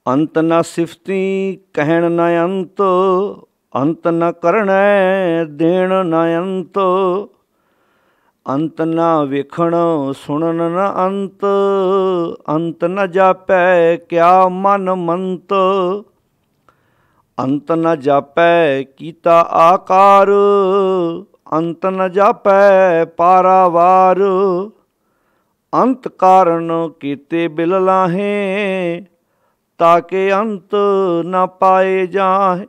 अंत न सिफती कहण न अंत न करण देण न अंत न वेखण सुनन न अंत न जापै क्या मन मंत। अंत न जापै कीता आकार अंत न जापै पारावार। अंत कारण कीते बिल लाहे ताके अंत न पाए जाहे।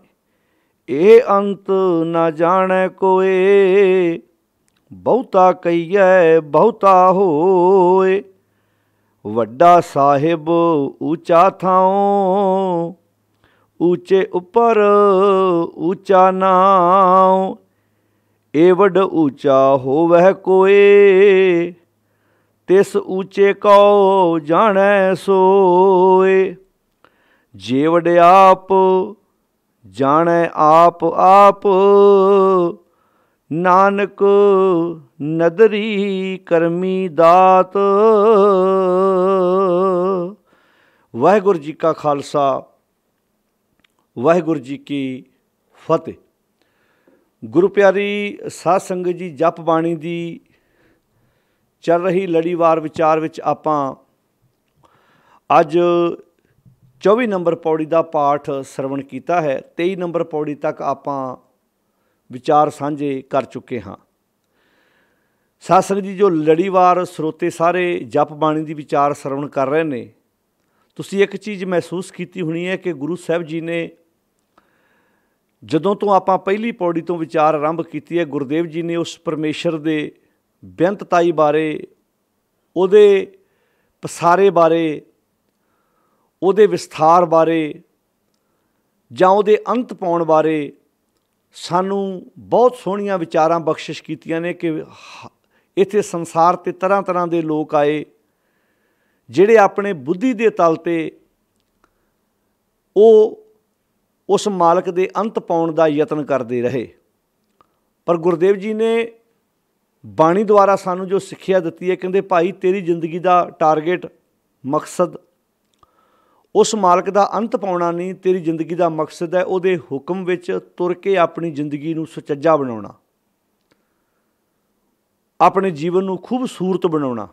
ए अंत न जाने कोए बहुता कहिए बहुता होए। वड्डा साहिब ऊंचा थाओ ऊंचे उपर ऊंचा नाओ। ए वड ऊंचा होवै कोए तिस ऊंचे को जाने सोए। जेवड़ आप जाने आप आप नानक नदरी करमी दात। वाहिगुरू जी का खालसा वाहिगुरू जी की फतेह। गुरु प्यारी साध संगत जी, जप बाणी दी चल रही लड़ीवार विचार विच आपां अज 24 नंबर पौड़ी का पाठ सरवण किया है। 23 नंबर पौड़ी तक आपां विचार साझे कर चुके हाँ। साध संगत जी, जो लड़ीवार स्रोते सारे जप बाणी की विचार सरवण कर रहे हैं, तुसीं एक चीज़ महसूस की होनी है कि गुरु साहब जी ने जदों तो आपां पहली पौड़ी तो विचार आरंभ की है, गुरुदेव जी ने उस परमेश्वर के बेअंतताई बारे, उहदे पसारे बारे, उहदे विस्तार बारे जां उहदे अंत पाउण बारे सानू बहुत सोहणियां विचारां बख्शिश कीतियां ने कि इत्थे संसार ते तरह तरह के लोग आए जिहड़े अपने बुद्धि के तल ते उस मालक दे अंत पाउण दा यतन करते रहे। पर गुरुदेव जी ने बाणी द्वारा सानू जो सिक्ख्या दित्ती है, कहंदे भाई तेरी जिंदगी का टारगेट मकसद उस मालक का अंत पाउणा नहीं, तेरी जिंदगी का मकसद है उहदे हुक्म विच तुर के अपनी जिंदगी नूं सुचज्जा बनाउणा, अपने जीवन नूं खूबसूरत बनाउणा।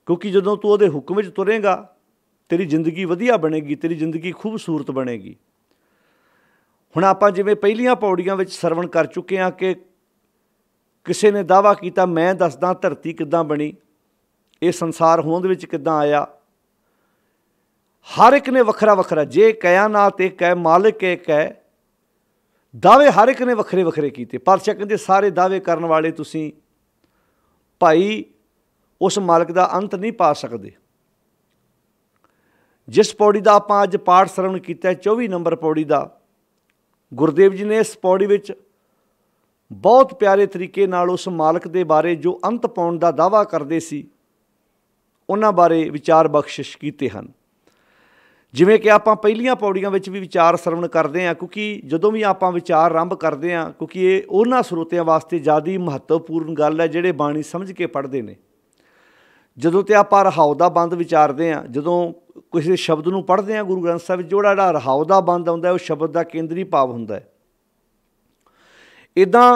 क्योंकि जदों तू उहदे हुक्म विच तुरेगा तेरी जिंदगी वधिया बनेगी, तेरी जिंदगी खूबसूरत बनेगी। हुण आपां जिवें पहलियां पौड़ियां विच सरवण कर चुके हैं कि किसी ने दावा किया, मैं दसदा धरती किद्दां बनी, ये संसार होंद विच किद्दां आया। हर एक ने वखरा वखरा, जे कायनात एक है, मालिक एक है, दावे हर एक ने वखरे वखरे किए। पातशाह कहते सारे दावे करने वाले तुसीं भाई उस मालिक का अंत नहीं पा सकते। जिस पौड़ी का आपां अज पाठ सरवण किया 24 नंबर पौड़ी का, गुरुदेव जी ने इस पौड़ी विच बहुत प्यारे तरीके नाल उस मालक के बारे जो अंत पाउण का दावा करते सी उन्हां बारे विचार बख्शिश किए हैं। जिवें कि आपां पहलियां पौड़ियां विच भी विचार सरवण करते हैं, क्योंकि जदों भी आपां विचार आरंभ करते हैं, क्योंकि ये उन्हां स्रोतिਆਂ वास्ते ज़्यादा महत्वपूर्ण गल है जिहड़े बाणी समझ के पढ़ते हैं। जदों ते आपां रहाओ दा बंद विचारते हैं, जदों किसी शब्द नूं पढ़ते हैं गुरु ग्रंथ साहिब जिहड़ा रहाओ दा बंद आउंदा है, उस शब्द का केंद्री भाव हुंदा है। इदां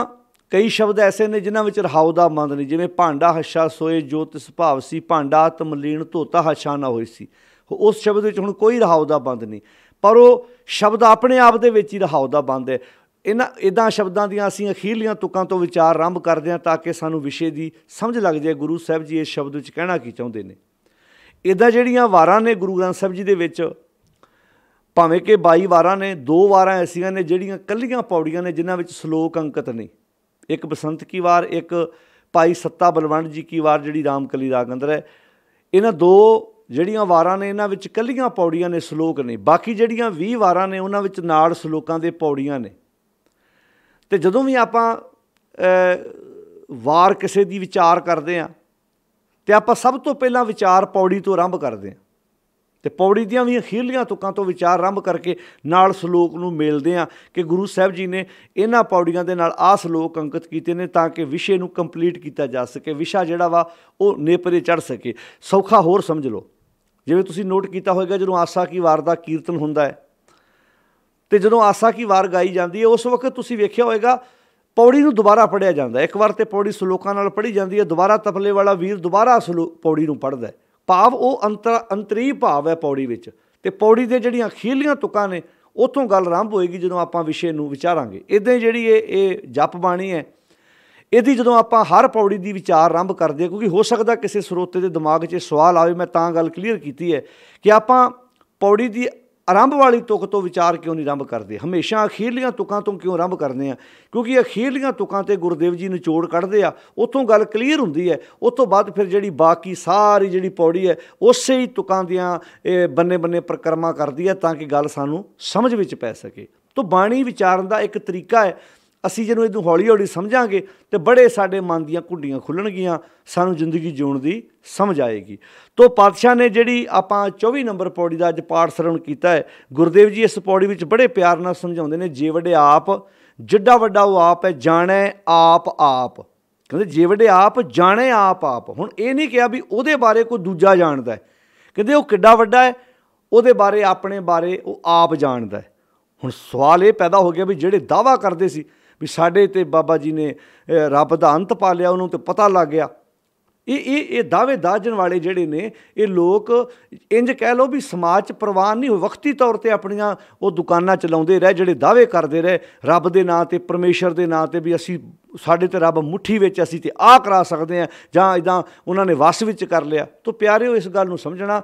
कई शब्द ऐसे ने जिन्हां विच रहाओ दा बंद नहीं, जिवें भांडा हच्छा सोए जो तिस भाव सी, भांडा आत्म लीन धोता हच्छा ना होई सी। उस शब्द विच हुण कोई रहाओ दा बंद नहीं, पर वो शब्द अपने आप दे विच ही रहाओ दा बंद है। इदां शब्दां दियां असीं अखीरलियां तुकां तो विचार आरंभ करदे हां ताकि सानूं विशे की समझ लग जाए गुरु साहब जी इस शब्द विच कहना की चाहुंदे ने। इदां जिहड़ियां वारां ने गुरु ग्रंथ साहिब जी दे विच, भावें कि 22 वारां ने, 2 वारां ऐसियां ने जिहड़ियां कल्लियां पौड़ियां ने जिन्हां विच श्लोक अंकित ने। एक बसंत की वार, एक भाई सत्ता बलवंत जी की वार जिहड़ी रामकली राग अंदर है। इन्हां 2 जिहड़ियां वारां ने इन्हां विच कल्लियां पौड़ियां ने, श्लोक ने। बाकी जिहड़ियां 20 वारां ने उन्हां विच नाल श्लोकां दे पौड़ियां ने। तो जदों भी आपां वार किसी दी विचार करते हैं तो आपां सब तो पहला विचार पौड़ी तो आरंभ करते हैं, तो पौड़ी दियां भी अखीरलियां तुकां तो विचार आरंभ करके नाल श्लोक नूं मेलदे हैं कि गुरु साहब जी ने इन्हां पौड़ियां दे नाल आ श्लोक अंकित कीते ने ताकि विशे नूं कंप्लीट किया जा सके, विशा जिहड़ा वा वो नेपरे चढ़ सके। सौखा होर समझ लो, ਜਿਵੇਂ ਤੁਸੀਂ ਨੋਟ ਕੀਤਾ ਹੋਵੇਗਾ ਜਦੋਂ ਆਸਾ ਕੀ ਵਾਰ ਦਾ ਕੀਰਤਨ ਹੁੰਦਾ ਹੈ ਤੇ ਜਦੋਂ ਆਸਾ ਕੀ ਵਾਰ ਗਾਈ ਜਾਂਦੀ ਹੈ ਉਸ ਵਕਤ ਤੁਸੀਂ ਵੇਖਿਆ ਹੋਵੇਗਾ ਪੌੜੀ ਨੂੰ ਦੁਬਾਰਾ ਪੜ੍ਹਿਆ ਜਾਂਦਾ। ਇੱਕ ਵਾਰ ਤਾਂ ਪੌੜੀ ਸਲੋਕਾਂ ਨਾਲ ਪੜ੍ਹੀ ਜਾਂਦੀ ਹੈ, ਦੁਬਾਰਾ ਤਬਲੇ ਵਾਲਾ ਵੀਰ ਦੁਬਾਰਾ ਪੌੜੀ ਨੂੰ ਪੜ੍ਹਦਾ। ਭਾਵ ਉਹ ਅੰਤਰੀ ਭਾਵ ਹੈ ਪੌੜੀ ਵਿੱਚ। ਅਤੇ ਪੌੜੀ ਦੇ ਜਿਹੜੀਆਂ ਅਖੀਰਲੀਆਂ ਤੁਕਾਂ ਨੇ ਉੱਥੋਂ ਗੱਲ ਆਰੰਭ ਹੋਏਗੀ ਜਦੋਂ ਆਪਾਂ ਵਿਸ਼ੇ ਨੂੰ ਵਿਚਾਰਾਂਗੇ। ਇੱਦਾਂ ਹੀ ਜਿਹੜੀ ਇਹ ਜਪ ਬਾਣੀ ਹੈ ਇਹਦੀ ਜਦੋਂ ਆਪਾਂ ਹਰ ਪੌੜੀ ਦੀ ਵਿਚਾਰ ਆਰੰਭ ਕਰਦੇ ਹਾਂ, ਕਿਉਂਕਿ ਹੋ ਸਕਦਾ ਕਿਸੇ ਸਰੋਤੇ ਦੇ ਦਿਮਾਗ 'ਚ ਸਵਾਲ ਆਵੇ, ਮੈਂ ਤਾਂ ਗੱਲ ਕਲੀਅਰ ਕੀਤੀ ਹੈ ਕਿ ਆਪਾਂ ਪੌੜੀ ਦੀ ਆਰੰਭ ਵਾਲੀ ਤੁਕ ਤੋਂ ਵਿਚਾਰ ਕਿਉਂ ਨਹੀਂ ਆਰੰਭ ਕਰਦੇ, ਹਮੇਸ਼ਾ ਅਖੀਰਲੀਆਂ ਤੁਕਾਂ ਤੋਂ ਕਿਉਂ ਆਰੰਭ ਕਰਦੇ ਹਾਂ? ਕਿਉਂਕਿ ਅਖੀਰਲੀਆਂ ਤੁਕਾਂ 'ਤੇ ਗੁਰਦੇਵ ਜੀ ਨਿਚੋੜ ਕੱਢਦੇ ਆ, ਉੱਥੋਂ ਗੱਲ ਕਲੀਅਰ ਹੁੰਦੀ ਹੈ। ਉਸ ਤੋਂ ਬਾਅਦ ਫਿਰ ਜਿਹੜੀ ਬਾਕੀ ਸਾਰੀ ਜਿਹੜੀ ਪੌੜੀ ਹੈ ਉਸੇ ਹੀ ਤੁਕਾਂ ਦੀਆਂ ਬੰਨੇ ਬੰਨੇ ਪ੍ਰਕਰਮਾ ਕਰਦੀ ਹੈ ਤਾਂ ਕਿ ਗੱਲ ਸਾਨੂੰ ਸਮਝ ਵਿੱਚ ਪੈ ਸਕੇ। ਤਾਂ ਬਾਣੀ ਵਿਚਾਰਨ ਦਾ ਇੱਕ ਤਰੀਕਾ ਹੈ। ਅਸੀਂ ਜਦੋਂ ਇਹਨੂੰ ਹੌਲੀ ਹੌਲੀ ਸਮਝਾਂਗੇ ਤਾਂ ਬੜੇ ਸਾਡੇ ਮਨ ਦੀਆਂ ਘੁੱਡੀਆਂ ਖੁੱਲ੍ਹਣਗੀਆਂ, ਸਾਨੂੰ ਜ਼ਿੰਦਗੀ ਜਿਉਣ ਦੀ ਸਮਝ ਆਏਗੀ। ਤੋ ਪਾਤਸ਼ਾਹ ਨੇ ਜਿਹੜੀ ਆਪਾਂ 24 ਨੰਬਰ ਪੌੜੀ ਦਾ ਅੱਜ ਪਾਠ ਸਰਵਣ ਕੀਤਾ ਹੈ, ਗੁਰਦੇਵ ਜੀ ਇਸ ਪੌੜੀ ਵਿੱਚ ਬੜੇ ਪਿਆਰ ਨਾਲ ਸਮਝਾਉਂਦੇ ਨੇ, ਜੇ ਵੱਡੇ ਆਪ ਜਿੱਡਾ ਵੱਡਾ ਉਹ ਆਪ ਹੈ, ਜਾਣੈ ਆਪ ਆਪ। ਕਹਿੰਦੇ ਜੇ ਵੱਡੇ ਆਪ ਜਾਣੈ ਆਪ ਆਪ। ਹੁਣ ਇਹ ਨਹੀਂ ਕਿਹਾ ਵੀ ਉਹਦੇ ਬਾਰੇ ਕੋਈ ਦੂਜਾ ਜਾਣਦਾ ਹੈ, ਕਹਿੰਦੇ ਉਹ ਕਿੱਡਾ ਵੱਡਾ ਹੈ ਉਹਦੇ ਬਾਰੇ ਆਪਣੇ ਬਾਰੇ ਉਹ ਆਪ ਜਾਣਦਾ ਹੈ। ਹੁਣ ਸਵਾਲ ਇਹ ਪੈਦਾ ਹੋ ਗਿਆ ਵੀ ਜਿਹੜੇ ਦਾਅਵਾ ਕਰਦੇ ਸੀ ਵੀ ਸਾਡੇ ਤੇ ਬਾਬਾ ਜੀ ਨੇ ਰੱਬ ਦਾ ਅੰਤ ਪਾ ਲਿਆ, ਉਹਨੂੰ ਤਾਂ ਪਤਾ ਲੱਗ ਗਿਆ। ਇਹ ਦਾਅਵੇ ਦਾਜਣ ਵਾਲੇ ਜਿਹੜੇ ਨੇ ਇਹ ਲੋਕ ਇੰਝ ਕਹਿ ਲਓ ਵੀ ਸਮਾਜ 'ਚ ਪ੍ਰਵਾਨ ਨਹੀਂ ਹੋਏ, ਵਕਤੀ ਤੌਰ 'ਤੇ ਆਪਣੀਆਂ ਉਹ ਦੁਕਾਨਾਂ ਚਲਾਉਂਦੇ ਰਹੇ, ਜਿਹੜੇ ਦਾਅਵੇ ਕਰਦੇ ਰਹੇ ਰੱਬ ਦੇ ਨਾਂ 'ਤੇ, ਪਰਮੇਸ਼ਰ ਦੇ ਨਾਂ 'ਤੇ ਵੀ ਅਸੀਂ ਸਾਡੇ ਤੇ ਰੱਬ ਮੁੱਠੀ ਵਿੱਚ, ਅਸੀਂ ਤੇ ਆਹ ਕਰਾ ਸਕਦੇ ਹਾਂ, ਜਾਂ ਇੱਦਾਂ ਉਹਨਾਂ ਨੇ ਵਸ ਵਿੱਚ ਕਰ ਲਿਆ। ਤਾਂ ਪਿਆਰਿਓ ਇਸ ਗੱਲ ਨੂੰ ਸਮਝਣਾ,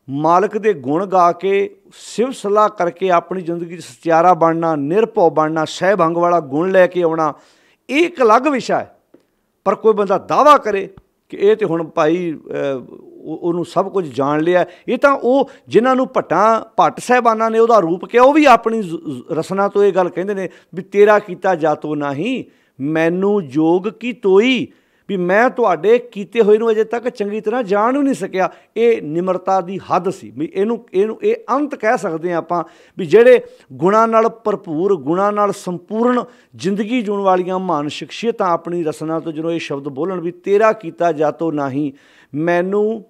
ਮਾਲਕ ਦੇ ਗੁਣ ਗਾ ਕੇ ਸਿਵ ਸਲਾਹ ਕਰਕੇ ਆਪਣੀ ਜ਼ਿੰਦਗੀ 'ਚ ਸਚਿਆਰਾ ਬਣਨਾ, ਨਿਰਭਉ ਬਣਨਾ, ਸਹਿਭੰਗ ਵਾਲਾ ਗੁਣ ਲੈ ਕੇ ਆਉਣਾ, ਇਹ ਇੱਕ ਅਲੱਗ ਵਿਸ਼ਾ ਹੈ। ਪਰ ਕੋਈ ਬੰਦਾ ਦਾਅਵਾ ਕਰੇ ਕਿ ਇਹ ਤਾਂ ਹੁਣ ਭਾਈ ਉਹਨੂੰ ਸਭ ਕੁਝ ਜਾਣ ਲਿਆ, ਇਹ ਤਾਂ ਉਹ ਜਿਨ੍ਹਾਂ ਨੂੰ ਭੱਟ ਸਾਹਿਬਾਨਾਂ ਨੇ ਉਹਦਾ ਰੂਪ ਕਿਹਾ, ਉਹ ਵੀ ਆਪਣੀ ਰਸਨਾ ਤੋਂ ਇਹ ਗੱਲ ਕਹਿੰਦੇ ਨੇ ਵੀ ਤੇਰਾ ਕੀਤਾ ਜਾਤੋ ਨਾਹੀਂ ਮੈਨੂੰ ਜੋਗ ਕੀ ਤੋਈ, ਵੀ ਮੈਂ ਤੁਹਾਡੇ ਕੀਤੇ ਹੋਏ ਨੂੰ ਅਜੇ ਤੱਕ ਚੰਗੀ ਤਰ੍ਹਾਂ ਜਾਣ ਵੀ ਨਹੀਂ ਸਕਿਆ। ਇਹ ਨਿਮਰਤਾ ਦੀ ਹੱਦ ਸੀ ਵੀ ਇਹਨੂੰ ਇਹ ਅੰਤ ਕਹਿ ਸਕਦੇ ਹਾਂ ਆਪਾਂ, ਵੀ ਜਿਹੜੇ ਗੁਣਾਂ ਨਾਲ ਭਰਪੂਰ, ਗੁਣਾਂ ਨਾਲ ਸੰਪੂਰਨ ਜ਼ਿੰਦਗੀ ਜਿਉਣ ਵਾਲੀਆਂ ਮਹਾਨ ਸ਼ਖਸੀਅਤਾਂ ਆਪਣੀ ਰਸਨਾ ਤੋਂ ਜਦੋਂ ਇਹ ਸ਼ਬਦ ਬੋਲਣ ਵੀ ਤੇਰਾ ਕੀਤਾ ਜਾਤੋ ਨਾਹੀਂ ਮੈਨੂੰ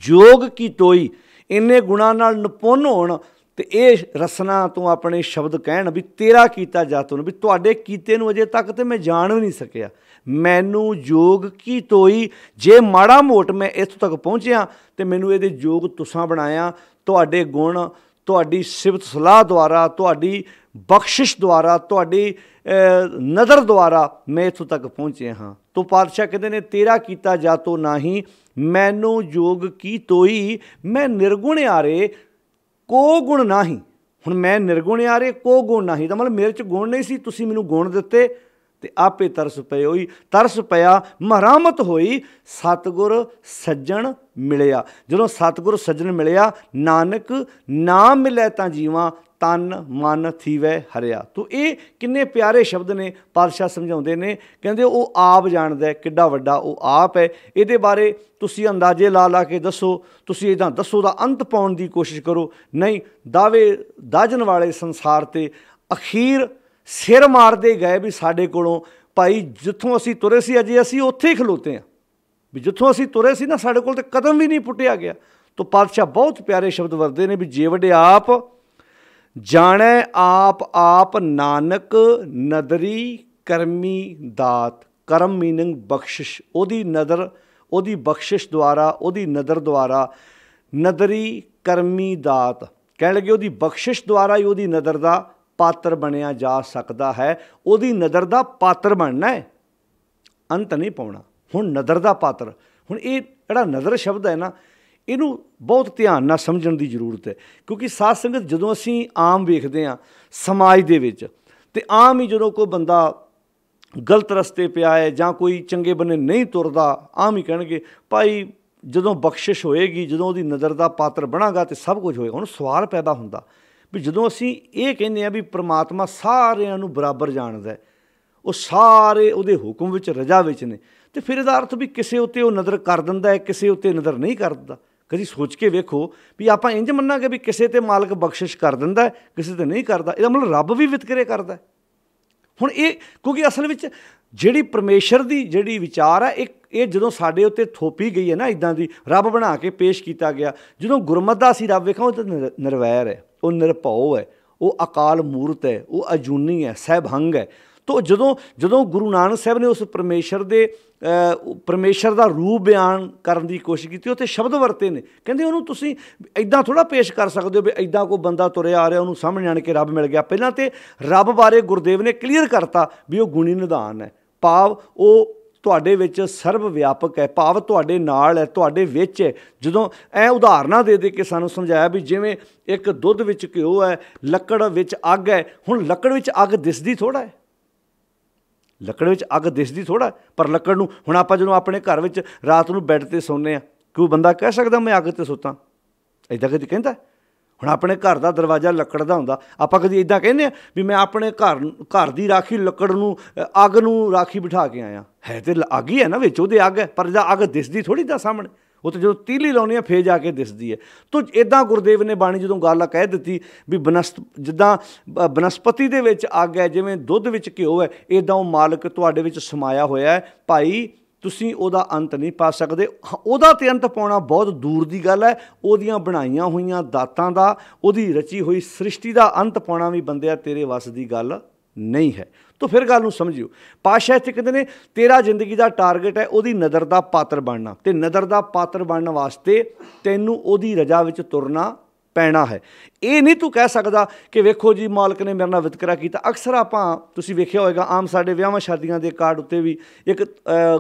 ਜੋਗ ਕੀ ਤੋਈ, ਇੰਨੇ ਗੁਣਾਂ ਨਾਲ ਨਿਪੁੰਨ ਹੋਣ ਅਤੇ ਇਹ ਰਸਨਾ ਤੋਂ ਆਪਣੇ ਸ਼ਬਦ ਕਹਿਣ ਵੀ ਤੇਰਾ ਕੀਤਾ ਜਾਤੋ ਨੂੰ, ਵੀ ਤੁਹਾਡੇ ਕੀਤੇ ਨੂੰ ਅਜੇ ਤੱਕ ਤਾਂ ਮੈਂ ਜਾਣ ਵੀ ਨਹੀਂ ਸਕਿਆ, ਮੈਨੂੰ ਜੋਗ ਕੀ ਤੋਈ। ਜੇ ਮਾੜਾ ਮੋਟ ਮੈਂ ਇੱਥੋਂ ਤੱਕ ਪਹੁੰਚਿਆ ਅਤੇ ਮੈਨੂੰ ਇਹਦੇ ਯੋਗ ਤੁਸਾਂ ਬਣਾਇਆ, ਤੁਹਾਡੇ ਗੁਣ, ਤੁਹਾਡੀ ਸਿਫਤ ਸਲਾਹ ਦੁਆਰਾ, ਤੁਹਾਡੀ ਬਖਸ਼ਿਸ਼ ਦੁਆਰਾ, ਤੁਹਾਡੀ ਨਜ਼ਰ ਦੁਆਰਾ ਮੈਂ ਇੱਥੋਂ ਤੱਕ ਪਹੁੰਚਿਆ ਹਾਂ। ਤੋ ਪਾਤਸ਼ਾਹ ਕਹਿੰਦੇ ਨੇ ਤੇਰਾ ਕੀਤਾ ਜਾਤੋ ਨਾਹੀਂ ਮੈਨੂੰ ਜੋਗ ਕੀ ਤੋਈ, ਮੈਂ ਨਿਰਗੁਣ ਆਰੇ ਕੋ ਗੁਣ ਨਾਹੀਂ। ਹੁਣ ਮੈਂ ਨਿਰਗੁਣ ਆਰੇ ਕੋ ਗੁਣ ਨਾਹੀਂ ਦਾ ਮਤਲਬ ਮੇਰੇ 'ਚ ਗੁਣ ਨਹੀਂ ਸੀ, ਤੁਸੀਂ ਮੈਨੂੰ ਗੁਣ ਦਿੱਤੇ ਅਤੇ ਆਪੇ ਤਰਸ ਪਏ ਹੋਈ, ਤਰਸ ਪਿਆ ਮਰਾਮਤ ਹੋਈ, ਸਤਿਗੁਰ ਸੱਜਣ ਮਿਲਿਆ। ਜਦੋਂ ਸਤਿਗੁਰ ਸੱਜਣ ਮਿਲਿਆ, ਨਾਨਕ ਨਾ ਮਿਲੇ ਤਾਂ ਜੀਵਾਂ ਤਨ ਮਨ ਥੀਵੈ ਹਰਿਆ। ਤੋ ਇਹ ਕਿੰਨੇ ਪਿਆਰੇ ਸ਼ਬਦ ਨੇ, ਪਾਤਸ਼ਾਹ ਸਮਝਾਉਂਦੇ ਨੇ, ਕਹਿੰਦੇ ਉਹ ਆਪ ਜਾਣਦਾ ਕਿੱਡਾ ਵੱਡਾ ਉਹ ਆਪ ਹੈ। ਇਹਦੇ ਬਾਰੇ ਤੁਸੀਂ ਅੰਦਾਜ਼ੇ ਲਾ ਲਾ ਕੇ ਦੱਸੋ, ਤੁਸੀਂ ਇੱਦਾਂ ਦੱਸੋ ਦਾ ਅੰਤ ਪਾਉਣ ਦੀ ਕੋਸ਼ਿਸ਼ ਕਰੋ, ਨਹੀਂ ਦਾਅਵੇ ਦਾਜਣ ਵਾਲੇ ਸੰਸਾਰ 'ਤੇ ਅਖੀਰ ਸਿਰ ਮਾਰਦੇ ਗਏ ਵੀ ਸਾਡੇ ਕੋਲੋਂ ਭਾਈ ਜਿੱਥੋਂ ਅਸੀਂ ਤੁਰੇ ਸੀ ਅਜੇ ਅਸੀਂ ਉੱਥੇ ਹੀ ਖਲੋਤੇ ਹਾਂ, ਵੀ ਜਿੱਥੋਂ ਅਸੀਂ ਤੁਰੇ ਸੀ ਨਾ ਸਾਡੇ ਕੋਲ ਤਾਂ ਕਦਮ ਵੀ ਨਹੀਂ ਪੁੱਟਿਆ ਗਿਆ। ਤਾਂ ਪਾਤਸ਼ਾਹ ਬਹੁਤ ਪਿਆਰੇ ਸ਼ਬਦ ਵਰਤੇ ਨੇ ਵੀ ਜੇ ਵੱਡੇ ਆਪ ਜਾਣੈ ਆਪ ਆਪ ਨਾਨਕ ਨਦਰੀ ਕਰਮੀ ਦਾਤ। ਕਰਮ ਮੀਨਿੰਗ ਬਖਸ਼ਿਸ਼, ਉਹਦੀ ਨਦਰ, ਉਹਦੀ ਬਖਸ਼ਿਸ਼ ਦੁਆਰਾ, ਉਹਦੀ ਨਦਰ ਦੁਆਰਾ, ਨਦਰੀ ਕਰਮੀ ਦਾਤ ਕਹਿਣ ਲੱਗੇ ਉਹਦੀ ਬਖਸ਼ਿਸ਼ ਦੁਆਰਾ ਹੀ ਉਹਦੀ ਨਦਰ ਦਾ ਪਾਤਰ ਬਣਿਆ ਜਾ ਸਕਦਾ ਹੈ। ਉਹਦੀ ਨਦਰ ਦਾ ਪਾਤਰ ਬਣਨਾ ਹੈ, ਅੰਤ ਨਹੀਂ ਪਾਉਣਾ। ਹੁਣ ਨਦਰ ਦਾ ਪਾਤਰ, ਹੁਣ ਇਹ ਜਿਹੜਾ ਨਦਰ ਸ਼ਬਦ ਹੈ ਨਾ, ਇਹਨੂੰ ਬਹੁਤ ਧਿਆਨ ਨਾਲ ਸਮਝਣ ਦੀ ਜ਼ਰੂਰਤ ਹੈ। ਕਿਉਂਕਿ ਸਾਧ ਸੰਗਤ ਜਦੋਂ ਅਸੀਂ ਆਮ ਵੇਖਦੇ ਹਾਂ ਸਮਾਜ ਦੇ ਵਿੱਚ, ਅਤੇ ਆਮ ਹੀ ਜਦੋਂ ਕੋਈ ਬੰਦਾ ਗਲਤ ਰਸਤੇ ਪਿਆ ਹੈ ਜਾਂ ਕੋਈ ਚੰਗੇ ਬੰਨੇ ਨਹੀਂ ਤੁਰਦਾ, ਆਮ ਹੀ ਕਹਿਣਗੇ ਭਾਈ ਜਦੋਂ ਬਖਸ਼ਿਸ਼ ਹੋਏਗੀ, ਜਦੋਂ ਉਹਦੀ ਨਜ਼ਰ ਦਾ ਪਾਤਰ ਬਣਾਗਾ ਤਾਂ ਸਭ ਕੁਝ ਹੋਏਗਾ। ਹੁਣ ਸਵਾਲ ਪੈਦਾ ਹੁੰਦਾ ਵੀ ਜਦੋਂ ਅਸੀਂ ਇਹ ਕਹਿੰਦੇ ਹਾਂ ਵੀ ਪ੍ਰਮਾਤਮਾ ਸਾਰਿਆਂ ਨੂੰ ਬਰਾਬਰ ਜਾਣਦਾ, ਉਹ ਸਾਰੇ ਉਹਦੇ ਹੁਕਮ ਵਿੱਚ ਰਜਾ ਵਿੱਚ ਨੇ, ਅਤੇ ਫਿਰ ਇਹਦਾ ਅਰਥ ਵੀ ਕਿਸੇ ਉੱਤੇ ਉਹ ਨਜ਼ਰ ਕਰ ਦਿੰਦਾ ਹੈ, ਕਿਸੇ ਉੱਤੇ ਨਜ਼ਰ ਨਹੀਂ ਕਰਦਾ। ਕਦੀ ਸੋਚ ਕੇ ਵੇਖੋ ਵੀ ਆਪਾਂ ਇੰਝ ਮੰਨਾਂਗੇ ਵੀ ਕਿਸੇ 'ਤੇ ਮਾਲਕ ਬਖਸ਼ਿਸ਼ ਕਰ ਦਿੰਦਾ, ਕਿਸੇ 'ਤੇ ਨਹੀਂ ਕਰਦਾ, ਇਹਦਾ ਮਤਲਬ ਰੱਬ ਵੀ ਵਿਤਕਰੇ ਕਰਦਾ। ਹੁਣ ਇਹ ਕਿਉਂਕਿ ਅਸਲ ਵਿੱਚ ਜਿਹੜੀ ਪਰਮੇਸ਼ਰ ਦੀ ਜਿਹੜੀ ਵਿਚਾਰ ਹੈ ਇਹ ਜਦੋਂ ਸਾਡੇ ਉੱਤੇ ਥੋਪੀ ਗਈ ਹੈ ਨਾ, ਇੱਦਾਂ ਦੀ ਰੱਬ ਬਣਾ ਕੇ ਪੇਸ਼ ਕੀਤਾ ਗਿਆ। ਜਦੋਂ ਗੁਰਮਤਿ ਦਾ ਅਸੀਂ ਰੱਬ ਵੇਖਾਂ, ਉਹ ਤਾਂ ਨਿਰਵੈਰ ਹੈ, ਉਹ ਨਿਰਭਉ ਹੈ, ਉਹ ਅਕਾਲ ਮੂਰਤ ਹੈ, ਉਹ ਅਜੂਨੀ ਹੈ, ਸਹਿਬੰਗ ਹੈ। ਤੋ ਜਦੋਂ ਗੁਰੂ ਨਾਨਕ ਸਾਹਿਬ ਨੇ ਉਸ ਪਰਮੇਸ਼ਰ ਦਾ ਰੂਪ ਬਿਆਨ ਕਰਨ ਦੀ ਕੋਸ਼ਿਸ਼ ਕੀਤੀ, ਉੱਥੇ ਸ਼ਬਦ ਵਰਤੇ ਨੇ। ਕਹਿੰਦੇ ਉਹਨੂੰ ਤੁਸੀਂ ਇੱਦਾਂ ਥੋੜ੍ਹਾ ਪੇਸ਼ ਕਰ ਸਕਦੇ ਹੋ ਵੀ ਇੱਦਾਂ ਕੋਈ ਬੰਦਾ ਤੁਰਿਆ ਆ ਰਿਹਾ, ਉਹਨੂੰ ਸਾਹਮਣੇ ਆਣ ਕੇ ਰੱਬ ਮਿਲ ਗਿਆ। ਪਹਿਲਾਂ ਤਾਂ ਰੱਬ ਬਾਰੇ ਗੁਰਦੇਵ ਨੇ ਕਲੀਅਰ ਕਰਤਾ ਵੀ ਉਹ ਗੁਣੀ ਨਿਧਾਨ ਹੈ, ਭਾਵ ਉਹ ਤੁਹਾਡੇ ਵਿੱਚ ਸਰਬ ਵਿਆਪਕ ਹੈ, ਭਾਵ ਤੁਹਾਡੇ ਨਾਲ ਹੈ, ਤੁਹਾਡੇ ਵਿੱਚ ਹੈ। ਜਦੋਂ ਇਹ ਉਦਾਹਰਨਾਂ ਦੇ ਕੇ ਸਾਨੂੰ ਸਮਝਾਇਆ ਵੀ ਜਿਵੇਂ ਇੱਕ ਦੁੱਧ ਵਿੱਚ ਘਿਓ ਹੈ, ਲੱਕੜ ਵਿੱਚ ਅੱਗ ਹੈ। ਹੁਣ ਲੱਕੜ ਵਿੱਚ ਅੱਗ ਦਿਸਦੀ ਥੋੜ੍ਹਾ ਹੈ, ਲੱਕੜ ਵਿੱਚ ਅੱਗ ਦਿਸਦੀ ਥੋੜ੍ਹਾ, ਪਰ ਲੱਕੜ ਨੂੰ ਹੁਣ ਆਪਾਂ ਜਦੋਂ ਆਪਣੇ ਘਰ ਵਿੱਚ ਰਾਤ ਨੂੰ ਬੈੱਡ 'ਤੇ ਸੌਂਦੇ ਹਾਂ, ਕੋਈ ਬੰਦਾ ਕਹਿ ਸਕਦਾ ਮੈਂ ਅੱਗ 'ਤੇ ਸੁੱਤਾਂ? ਇੱਦਾਂ ਕਦੀ ਕਹਿੰਦਾ? ਹੁਣ ਆਪਣੇ ਘਰ ਦਾ ਦਰਵਾਜ਼ਾ ਲੱਕੜ ਦਾ ਹੁੰਦਾ, ਆਪਾਂ ਕਦੀ ਇੱਦਾਂ ਕਹਿੰਦੇ ਹਾਂ ਵੀ ਮੈਂ ਆਪਣੇ ਘਰ ਦੀ ਰਾਖੀ ਲੱਕੜ ਨੂੰ ਅੱਗ ਨੂੰ ਰਾਖੀ ਬਿਠਾ ਕੇ ਆਇਆ? ਹੈ ਤੇ ਅੱਗ ਹੀ ਹੈ ਨਾ, ਵਿੱਚ ਉਹਦੇ ਅੱਗ ਹੈ, ਪਰ ਇਹਦਾ ਅੱਗ ਦਿਸਦੀ ਥੋੜ੍ਹੀ ਦਾ ਸਾਹਮਣੇ। ਉਹ ਤਾਂ ਜਦੋਂ ਤੀਲੀ ਲਾਉਂਦੇ ਆ ਫੇਰ ਜਾ ਕੇ ਦਿਸਦੀ ਹੈ। ਤੋ ਇੱਦਾਂ ਗੁਰਦੇਵ ਨੇ ਬਾਣੀ ਜਦੋਂ ਗੱਲ ਕਹਿ ਦਿੱਤੀ ਵੀ ਜਿੱਦਾਂ ਬਨਸਪਤੀ ਦੇ ਵਿੱਚ ਅੱਗ ਹੈ, ਜਿਵੇਂ ਦੁੱਧ ਵਿੱਚ ਘਿਓ ਹੈ, ਇੱਦਾਂ ਉਹ ਮਾਲਕ ਤੁਹਾਡੇ ਵਿੱਚ ਸਮਾਇਆ ਹੋਇਆ ਹੈ। ਭਾਈ ਤੁਸੀਂ ਉਹਦਾ ਅੰਤ ਨਹੀਂ ਪਾ ਸਕਦੇ। ਉਹਦਾ ਤੇ ਅੰਤ ਪਾਉਣਾ ਬਹੁਤ ਦੂਰ ਦੀ ਗੱਲ ਹੈ। ਉਹਦੀਆਂ ਬਣਾਈਆਂ ਹੋਈਆਂ ਦਾਤਾਂ ਦਾ, ਉਹਦੀ ਰਚੀ ਹੋਈ ਸ੍ਰਿਸ਼ਟੀ ਦਾ ਅੰਤ ਪਾਉਣਾ ਵੀ ਬੰਦਿਆ ਤੇਰੇ ਵੱਸ ਦੀ ਗੱਲ ਨਹੀਂ ਹੈ। ਤੋ ਫਿਰ ਗੱਲ ਨੂੰ ਸਮਝਿਓ। ਪਾਤਸ਼ਾਹ ਇੱਥੇ ਕਹਿੰਦੇ ਨੇ ਤੇਰਾ ਜ਼ਿੰਦਗੀ ਦਾ ਟਾਰਗੇਟ ਹੈ ਉਹਦੀ ਨਦਰ ਦਾ ਪਾਤਰ ਬਣਨਾ, ਅਤੇ ਨਦਰ ਦਾ ਪਾਤਰ ਬਣਨ ਵਾਸਤੇ ਤੈਨੂੰ ਉਹਦੀ ਰਜਾ ਵਿੱਚ ਤੁਰਨਾ ਪੈਣਾ ਹੈ। ਇਹ ਨਹੀਂ ਤੂੰ ਕਹਿ ਸਕਦਾ ਕਿ ਵੇਖੋ ਜੀ ਮਾਲਕ ਨੇ ਮੇਰੇ ਨਾਲ ਵਿਤਕਰਾ ਕੀਤਾ। ਅਕਸਰ ਆਪਾਂ ਤੁਸੀਂ ਵੇਖਿਆ ਹੋਏਗਾ ਆਮ ਸਾਡੇ ਵਿਆਹਾਂ ਸ਼ਾਦੀਆਂ ਦੇ ਕਾਰਡ ਉੱਤੇ ਵੀ ਇੱਕ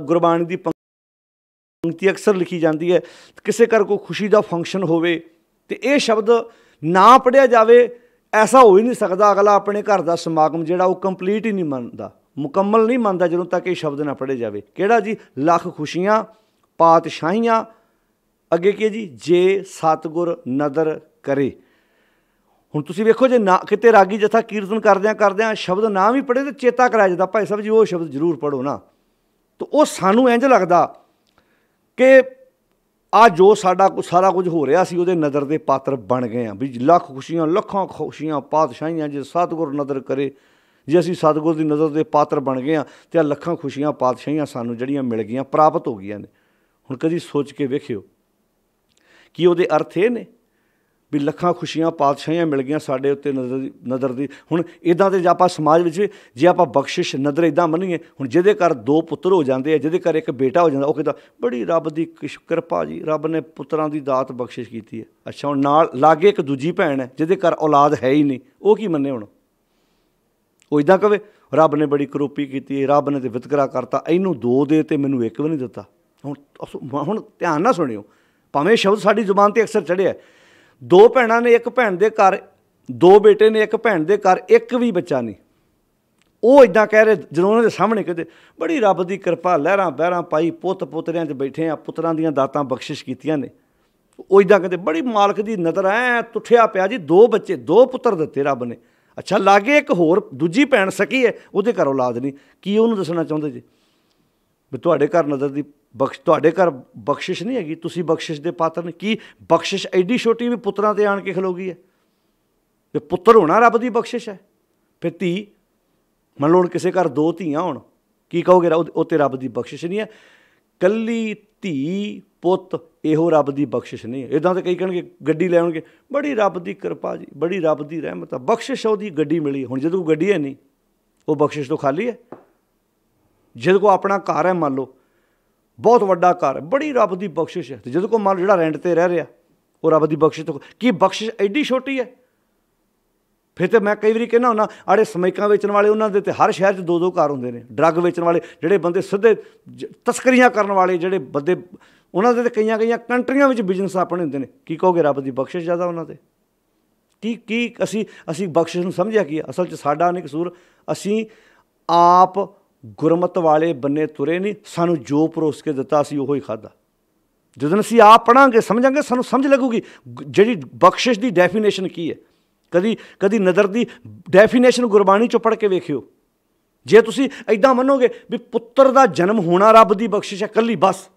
ਗੁਰਬਾਣੀ ਦੀ ਪੰਕਤੀ ਅਕਸਰ ਲਿਖੀ ਜਾਂਦੀ ਹੈ। ਕਿਸੇ ਘਰ ਕੋਈ ਖੁਸ਼ੀ ਦਾ ਫੰਕਸ਼ਨ ਹੋਵੇ ਅਤੇ ਇਹ ਸ਼ਬਦ ਨਾ ਪੜ੍ਹਿਆ ਜਾਵੇ, ਐਸਾ ਹੋ ਹੀ ਨਹੀਂ ਸਕਦਾ। ਅਗਲਾ ਆਪਣੇ ਘਰ ਦਾ ਸਮਾਗਮ ਜਿਹੜਾ ਉਹ ਕੰਪਲੀਟ ਹੀ ਨਹੀਂ ਮੰਨਦਾ, ਮੁਕੰਮਲ ਨਹੀਂ ਮੰਨਦਾ ਜਦੋਂ ਤੱਕ ਇਹ ਸ਼ਬਦ ਨਾ ਪੜ੍ਹੇ ਜਾਵੇ। ਕਿਹੜਾ ਜੀ? ਲੱਖ ਖੁਸ਼ੀਆਂ ਪਾਤਸ਼ਾਹੀਆਂ, ਅੱਗੇ ਕੀ ਹੈ ਜੀ? ਜੇ ਸਤਿਗੁਰ ਨਦਰ ਕਰੇ। ਹੁਣ ਤੁਸੀਂ ਵੇਖੋ ਜੇ ਨਾ ਕਿਤੇ ਰਾਗੀ ਜਥਾ ਕੀਰਤਨ ਕਰਦਿਆਂ ਸ਼ਬਦ ਨਾ ਵੀ ਪੜ੍ਹੇ ਤਾਂ ਚੇਤਾ ਕਰਾਇਆ ਜਾਂਦਾ, ਭਾਈ ਸਾਹਿਬ ਜੀ ਉਹ ਸ਼ਬਦ ਜ਼ਰੂਰ ਪੜ੍ਹੋ ਨਾ। ਤਾਂ ਉਹ ਸਾਨੂੰ ਇੰਝ ਲੱਗਦਾ ਕਿ ਆ ਜੋ ਸਾਰਾ ਕੁਝ ਹੋ ਰਿਹਾ ਸੀ ਉਹਦੇ ਨਦਰ ਦੇ ਪਾਤਰ ਬਣ ਗਏ ਆ। ਵੀ ਲੱਖ ਖੁਸ਼ੀਆਂ ਲੱਖਾਂ ਖੁਸ਼ੀਆਂ ਪਾਤਸ਼ਾਹੀਆਂ ਜੇ ਸਤਿਗੁਰ ਨਦਰ ਕਰੇ। ਜੇ ਅਸੀਂ ਸਤਿਗੁਰ ਦੀ ਨਜ਼ਰ ਦੇ ਪਾਤਰ ਬਣ ਗਏ ਹਾਂ ਅਤੇ ਆ ਲੱਖਾਂ ਖੁਸ਼ੀਆਂ ਪਾਤਸ਼ਾਹੀਆਂ ਸਾਨੂੰ ਜਿਹੜੀਆਂ ਮਿਲ ਗਈਆਂ, ਪ੍ਰਾਪਤ ਹੋ ਗਈਆਂ ਨੇ। ਹੁਣ ਕਦੀ ਸੋਚ ਕੇ ਵੇਖਿਓ ਕਿ ਉਹਦੇ ਅਰਥ ਇਹ ਨੇ ਵੀ ਲੱਖਾਂ ਖੁਸ਼ੀਆਂ ਪਾਤਸ਼ਾਹੀਆਂ ਮਿਲ ਗਈਆਂ ਸਾਡੇ ਉੱਤੇ ਨਦਰ ਦੀ। ਹੁਣ ਇੱਦਾਂ ਤੇ ਆਪਾਂ ਸਮਾਜ ਵਿੱਚ ਜੇ ਆਪਾਂ ਬਖਸ਼ਿਸ਼ ਨਦਰ ਇੱਦਾਂ ਮੰਨੀਏ, ਹੁਣ ਜਿਹਦੇ ਘਰ 2 ਪੁੱਤਰ ਹੋ ਜਾਂਦੇ ਆ, ਜਿਹਦੇ ਘਰ ਇੱਕ ਬੇਟਾ ਹੋ ਜਾਂਦਾ, ਉਹ ਕਹਿੰਦਾ ਬੜੀ ਰੱਬ ਦੀ ਕਿਰਪਾ ਜੀ, ਰੱਬ ਨੇ ਪੁੱਤਰਾਂ ਦੀ ਦਾਤ ਬਖਸ਼ਿਸ਼ ਕੀਤੀ ਹੈ। ਅੱਛਾ, ਹੁਣ ਨਾਲ ਲਾਗੇ ਇੱਕ ਦੂਜੀ ਭੈਣ ਹੈ ਜਿਹਦੇ ਘਰ ਔਲਾਦ ਹੈ ਹੀ ਨਹੀਂ, ਉਹ ਕੀ ਮੰਨੇ? ਹੁਣ ਉਹ ਇੱਦਾਂ ਕਵੇ ਰੱਬ ਨੇ ਬੜੀ ਕਰੋਪੀ ਕੀਤੀ, ਰੱਬ ਨੇ ਤਾਂ ਵਿਤਕਰਾ ਕਰਤਾ, ਇਹਨੂੰ 2 ਦੇ ਅਤੇ ਮੈਨੂੰ 1 ਵੀ ਨਹੀਂ ਦਿੱਤਾ। ਹੁਣ ਧਿਆਨ ਨਾਲ ਸੁਣਿਓ, ਭਾਵੇਂ ਸ਼ਬਦ ਸਾਡੀ ਜ਼ੁਬਾਨ 'ਤੇ ਅਕਸਰ ਚੜ੍ਹਿਆ। 2 ਭੈਣਾਂ ਨੇ, ਇੱਕ ਭੈਣ ਦੇ ਘਰ 2 ਬੇਟੇ ਨੇ, ਇੱਕ ਭੈਣ ਦੇ ਘਰ 1 ਵੀ ਬੱਚਾ ਨਹੀਂ। ਉਹ ਇੱਦਾਂ ਕਹਿ ਰਹੇ ਜਦੋਂ ਉਹਨਾਂ ਦੇ ਸਾਹਮਣੇ ਕਹਿੰਦੇ ਬੜੀ ਰੱਬ ਦੀ ਕਿਰਪਾ, ਲਹਿਰਾਂ ਬਹਿਰਾਂ ਪਾਈ, ਪੋਤਰਿਆਂ 'ਚ ਬੈਠੇ ਆ, ਪੁੱਤਰਾਂ ਦੀਆਂ ਦਾਤਾਂ ਬਖਸ਼ਿਸ਼ ਕੀਤੀਆਂ ਨੇ। ਉਹ ਇੱਦਾਂ ਕਹਿੰਦੇ ਬੜੀ ਮਾਲਕ ਦੀ ਨਜ਼ਰ ਐ ਤੁੱਠਿਆ ਪਿਆ ਜੀ, 2 ਬੱਚੇ 2 ਪੁੱਤਰ ਦਿੱਤੇ ਰੱਬ ਨੇ। ਅੱਛਾ, ਲਾਗੇ ਇੱਕ ਹੋਰ ਦੂਜੀ ਭੈਣ ਸਕੀ ਹੈ, ਉਹਦੇ ਘਰ ਔਲਾਦ ਨਹੀਂ। ਕੀ ਉਹਨੂੰ ਦੱਸਣਾ ਚਾਹੁੰਦੇ ਜੀ ਵੀ ਤੁਹਾਡੇ ਘਰ ਨਜ਼ਰ ਦੀ ਤੁਹਾਡੇ ਘਰ ਬਖਸ਼ਿਸ਼ ਨਹੀਂ ਹੈਗੀ, ਤੁਸੀਂ ਬਖਸ਼ਿਸ਼ ਦੇ ਪਾਤਰ ਨੇ? ਕੀ ਬਖਸ਼ਿਸ਼ ਐਡੀ ਛੋਟੀ ਵੀ ਪੁੱਤਰਾਂ 'ਤੇ ਆਣ ਕੇ ਖਲੋ ਗਈ ਹੈ? ਵੀ ਪੁੱਤਰ ਹੋਣਾ ਰੱਬ ਦੀ ਬਖਸ਼ਿਸ਼ ਹੈ। ਫਿਰ ਧੀ, ਮੰਨ ਲਓ ਹੁਣ ਕਿਸੇ ਘਰ 2 ਧੀਆਂ ਹੋਣ, ਕੀ ਕਹੋਗੇ? ਉਹ 'ਤੇ ਰੱਬ ਦੀ ਬਖਸ਼ਿਸ਼ ਨਹੀਂ ਹੈ। ਕੱਲੀ ਧੀ ਪੁੱਤ ਇਹੋ ਰੱਬ ਦੀ ਬਖਸ਼ਿਸ਼ ਨਹੀਂ ਹੈ। ਇੱਦਾਂ ਤਾਂ ਕਈ ਕਹਿਣਗੇ ਗੱਡੀ ਲੈ ਆਉਣਗੇ, ਬੜੀ ਰੱਬ ਦੀ ਕਿਰਪਾ ਜੀ, ਬੜੀ ਰੱਬ ਦੀ ਰਹਿਮਤ ਆ, ਬਖਸ਼ਿਸ਼ ਉਹਦੀ ਗੱਡੀ ਮਿਲੀ। ਹੁਣ ਜਦੋਂ ਕੋਈ ਗੱਡੀ ਹੈ ਨਹੀਂ, ਉਹ ਬਖਸ਼ਿਸ਼ ਤੋਂ ਖਾਲੀ ਹੈ। ਜਿਹਦੇ ਕੋਲ ਆਪਣਾ ਘਰ ਹੈ, ਮੰਨ ਲਓ ਬਹੁਤ ਵੱਡਾ ਘਰ ਹੈ, ਬੜੀ ਰੱਬ ਦੀ ਬਖਸ਼ਿਸ਼ ਹੈ। ਅਤੇ ਜਦੋਂ ਕੋਲ ਮੰਨ ਲਓ ਜਿਹੜਾ ਰੈਂਟ 'ਤੇ ਰਹਿ ਰਿਹਾ, ਉਹ ਰੱਬ ਦੀ ਬਖਸ਼ਿਸ਼ ਤੋਂ ਕੀ ਬਖਸ਼ਿਸ਼ ਐਡੀ ਛੋਟੀ ਹੈ? ਫਿਰ ਤਾਂ ਮੈਂ ਕਈ ਵਾਰੀ ਕਹਿੰਦਾ ਹੁੰਦਾ ਆੜੇ ਸਮੈਕਾਂ ਵੇਚਣ ਵਾਲੇ, ਉਹਨਾਂ ਦੇ ਤਾਂ ਹਰ ਸ਼ਹਿਰ 'ਚ 2-2 ਘਰ ਹੁੰਦੇ ਨੇ। ਡਰੱਗ ਵੇਚਣ ਵਾਲੇ ਜਿਹੜੇ ਬੰਦੇ, ਸਿੱਧੇ ਤਸਕਰੀਆਂ ਕਰਨ ਵਾਲੇ ਜਿਹੜੇ ਬੰਦੇ, ਉਹਨਾਂ ਦੇ ਤਾਂ ਕਈਆਂ ਕੰਟਰੀਆਂ ਵਿੱਚ ਬਿਜ਼ਨਸ ਆਪਣੇ ਹੁੰਦੇ ਨੇ। ਕੀ ਕਹੋਗੇ? ਰੱਬ ਦੀ ਬਖਸ਼ਿਸ਼ ਜ਼ਿਆਦਾ ਉਹਨਾਂ 'ਤੇ? ਕੀ ਅਸੀਂ ਬਖਸ਼ਿਸ਼ ਨੂੰ ਸਮਝਿਆ ਕੀ ਹੈ? ਅਸਲ 'ਚ ਸਾਡਾ ਨਹੀਂ ਕਸੂਰ, ਅਸੀਂ ਆਪ ਗੁਰਮਤ ਵਾਲੇ ਬੰਨੇ ਤੁਰੇ ਨਹੀਂ। ਸਾਨੂੰ ਜੋ ਪਰੋਸ ਕੇ ਦਿੱਤਾ ਅਸੀਂ ਉਹੀ ਖਾਧਾ। ਜਦੋਂ ਅਸੀਂ ਆਪ ਪੜ੍ਹਾਂਗੇ, ਸਮਝਾਂਗੇ, ਸਾਨੂੰ ਸਮਝ ਲੱਗੂਗੀ ਜਿਹੜੀ ਬਖਸ਼ਿਸ਼ ਦੀ ਡੈਫੀਨੇਸ਼ਨ ਕੀ ਹੈ। ਕਦੀ ਨਜ਼ਰ ਦੀ ਡੈਫੀਨੇਸ਼ਨ ਗੁਰਬਾਣੀ 'ਚੋਂ ਪੜ੍ਹ ਕੇ ਵੇਖਿਓ। ਜੇ ਤੁਸੀਂ ਇੱਦਾਂ ਮੰਨੋਗੇ ਵੀ ਪੁੱਤਰ ਦਾ ਜਨਮ ਹੋਣਾ ਰੱਬ ਦੀ ਬਖਸ਼ਿਸ਼ ਹੈ ਇਕੱਲੀ ਬਸ,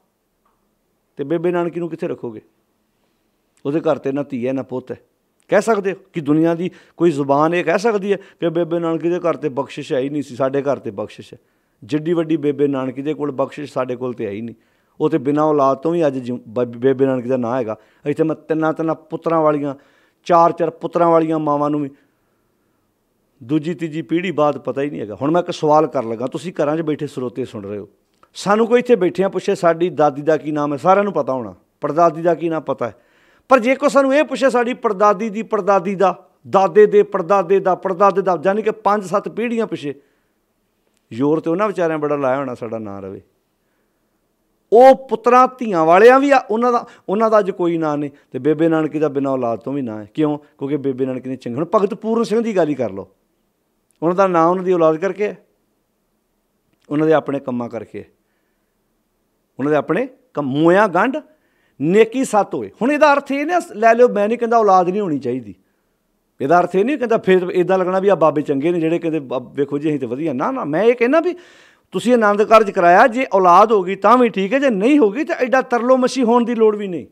ਅਤੇ ਬੇਬੇ ਨਾਨਕੀ ਨੂੰ ਕਿੱਥੇ ਰੱਖੋਗੇ? ਉਹਦੇ ਘਰ 'ਤੇ ਨਾ ਧੀ ਹੈ ਨਾ ਪੁੱਤ ਹੈ। कह सकते हो कि दुनिया की कोई जुबान ये कह सकती है कि बेबे नानकी के घर तो बख्शिश है ही नहीं सी, साडे घर तो बख्शिश है। जिड्डी वड्डी बेबे नानकी के कोल बख्शिश साडे कोल तो है ही नहीं। वो तो बिना औलाद तो भी अज बेबे नानकी का नाम हैगा। इत्थे मैं तिन्ना पुत्रां वालियां, चार पुत्रां वालियां मावां नूं भी दूजी तीजी पीढ़ी बाद पता ही नहीं हैगा। हुण मैं एक सवाल कर लगा, तुसीं घरां 'च बैठे स्रोते सुन रहे हो, सानूं कोई इत्थे बैठिया पुछे साडी दादी का की नाम है, सारिआं नूं पता होना, परदादी का की नाम पता है। पर जे कोई सानूं ये पुछे साडी परदादी दी परदादी दा, दादे दे परदादे दा, परदादे दा, जानी कि 5-7 पीढ़ियां पिछे, जोर तो उन्हां विचारिਆਂ बड़ा लाया होना साडा नां रवे। वो पुत्रां धीआं वालियां भी उन्हां दा अज कोई नां नहीं, तो बेबे नानकी का बिना औलाद तो भी नां है। क्यों? क्योंकि बेबे नानकी ने चंगे, हुण भगत पूਰਨ सिंह की गल ही कर लो, उन्हां दा नां उन्हां दी औलाद करके है, उन्हां दे अपने कम्मां करके है, उन्हां दे अपने मोया गंढ नेकी सत होए। हुण इहदा अर्थ ये ना लै लिओ, मैं नहीं कहता औलाद नहीं होनी चाहिए, ਇਹਦਾ अर्थ ये नहीं कहता फिर इदां लगना भी आ बाबे चंगे ने ਜਿਹੜੇ कहते वेखो जी असीं तो वधिया। ना ना, मैं ये कहना भी तुसीं आनंद कारज कराया, जे औलाद होगी तां भी ठीक है, जे नहीं होगी तो एडा तरलो मसी होने की लोड़ भी नहीं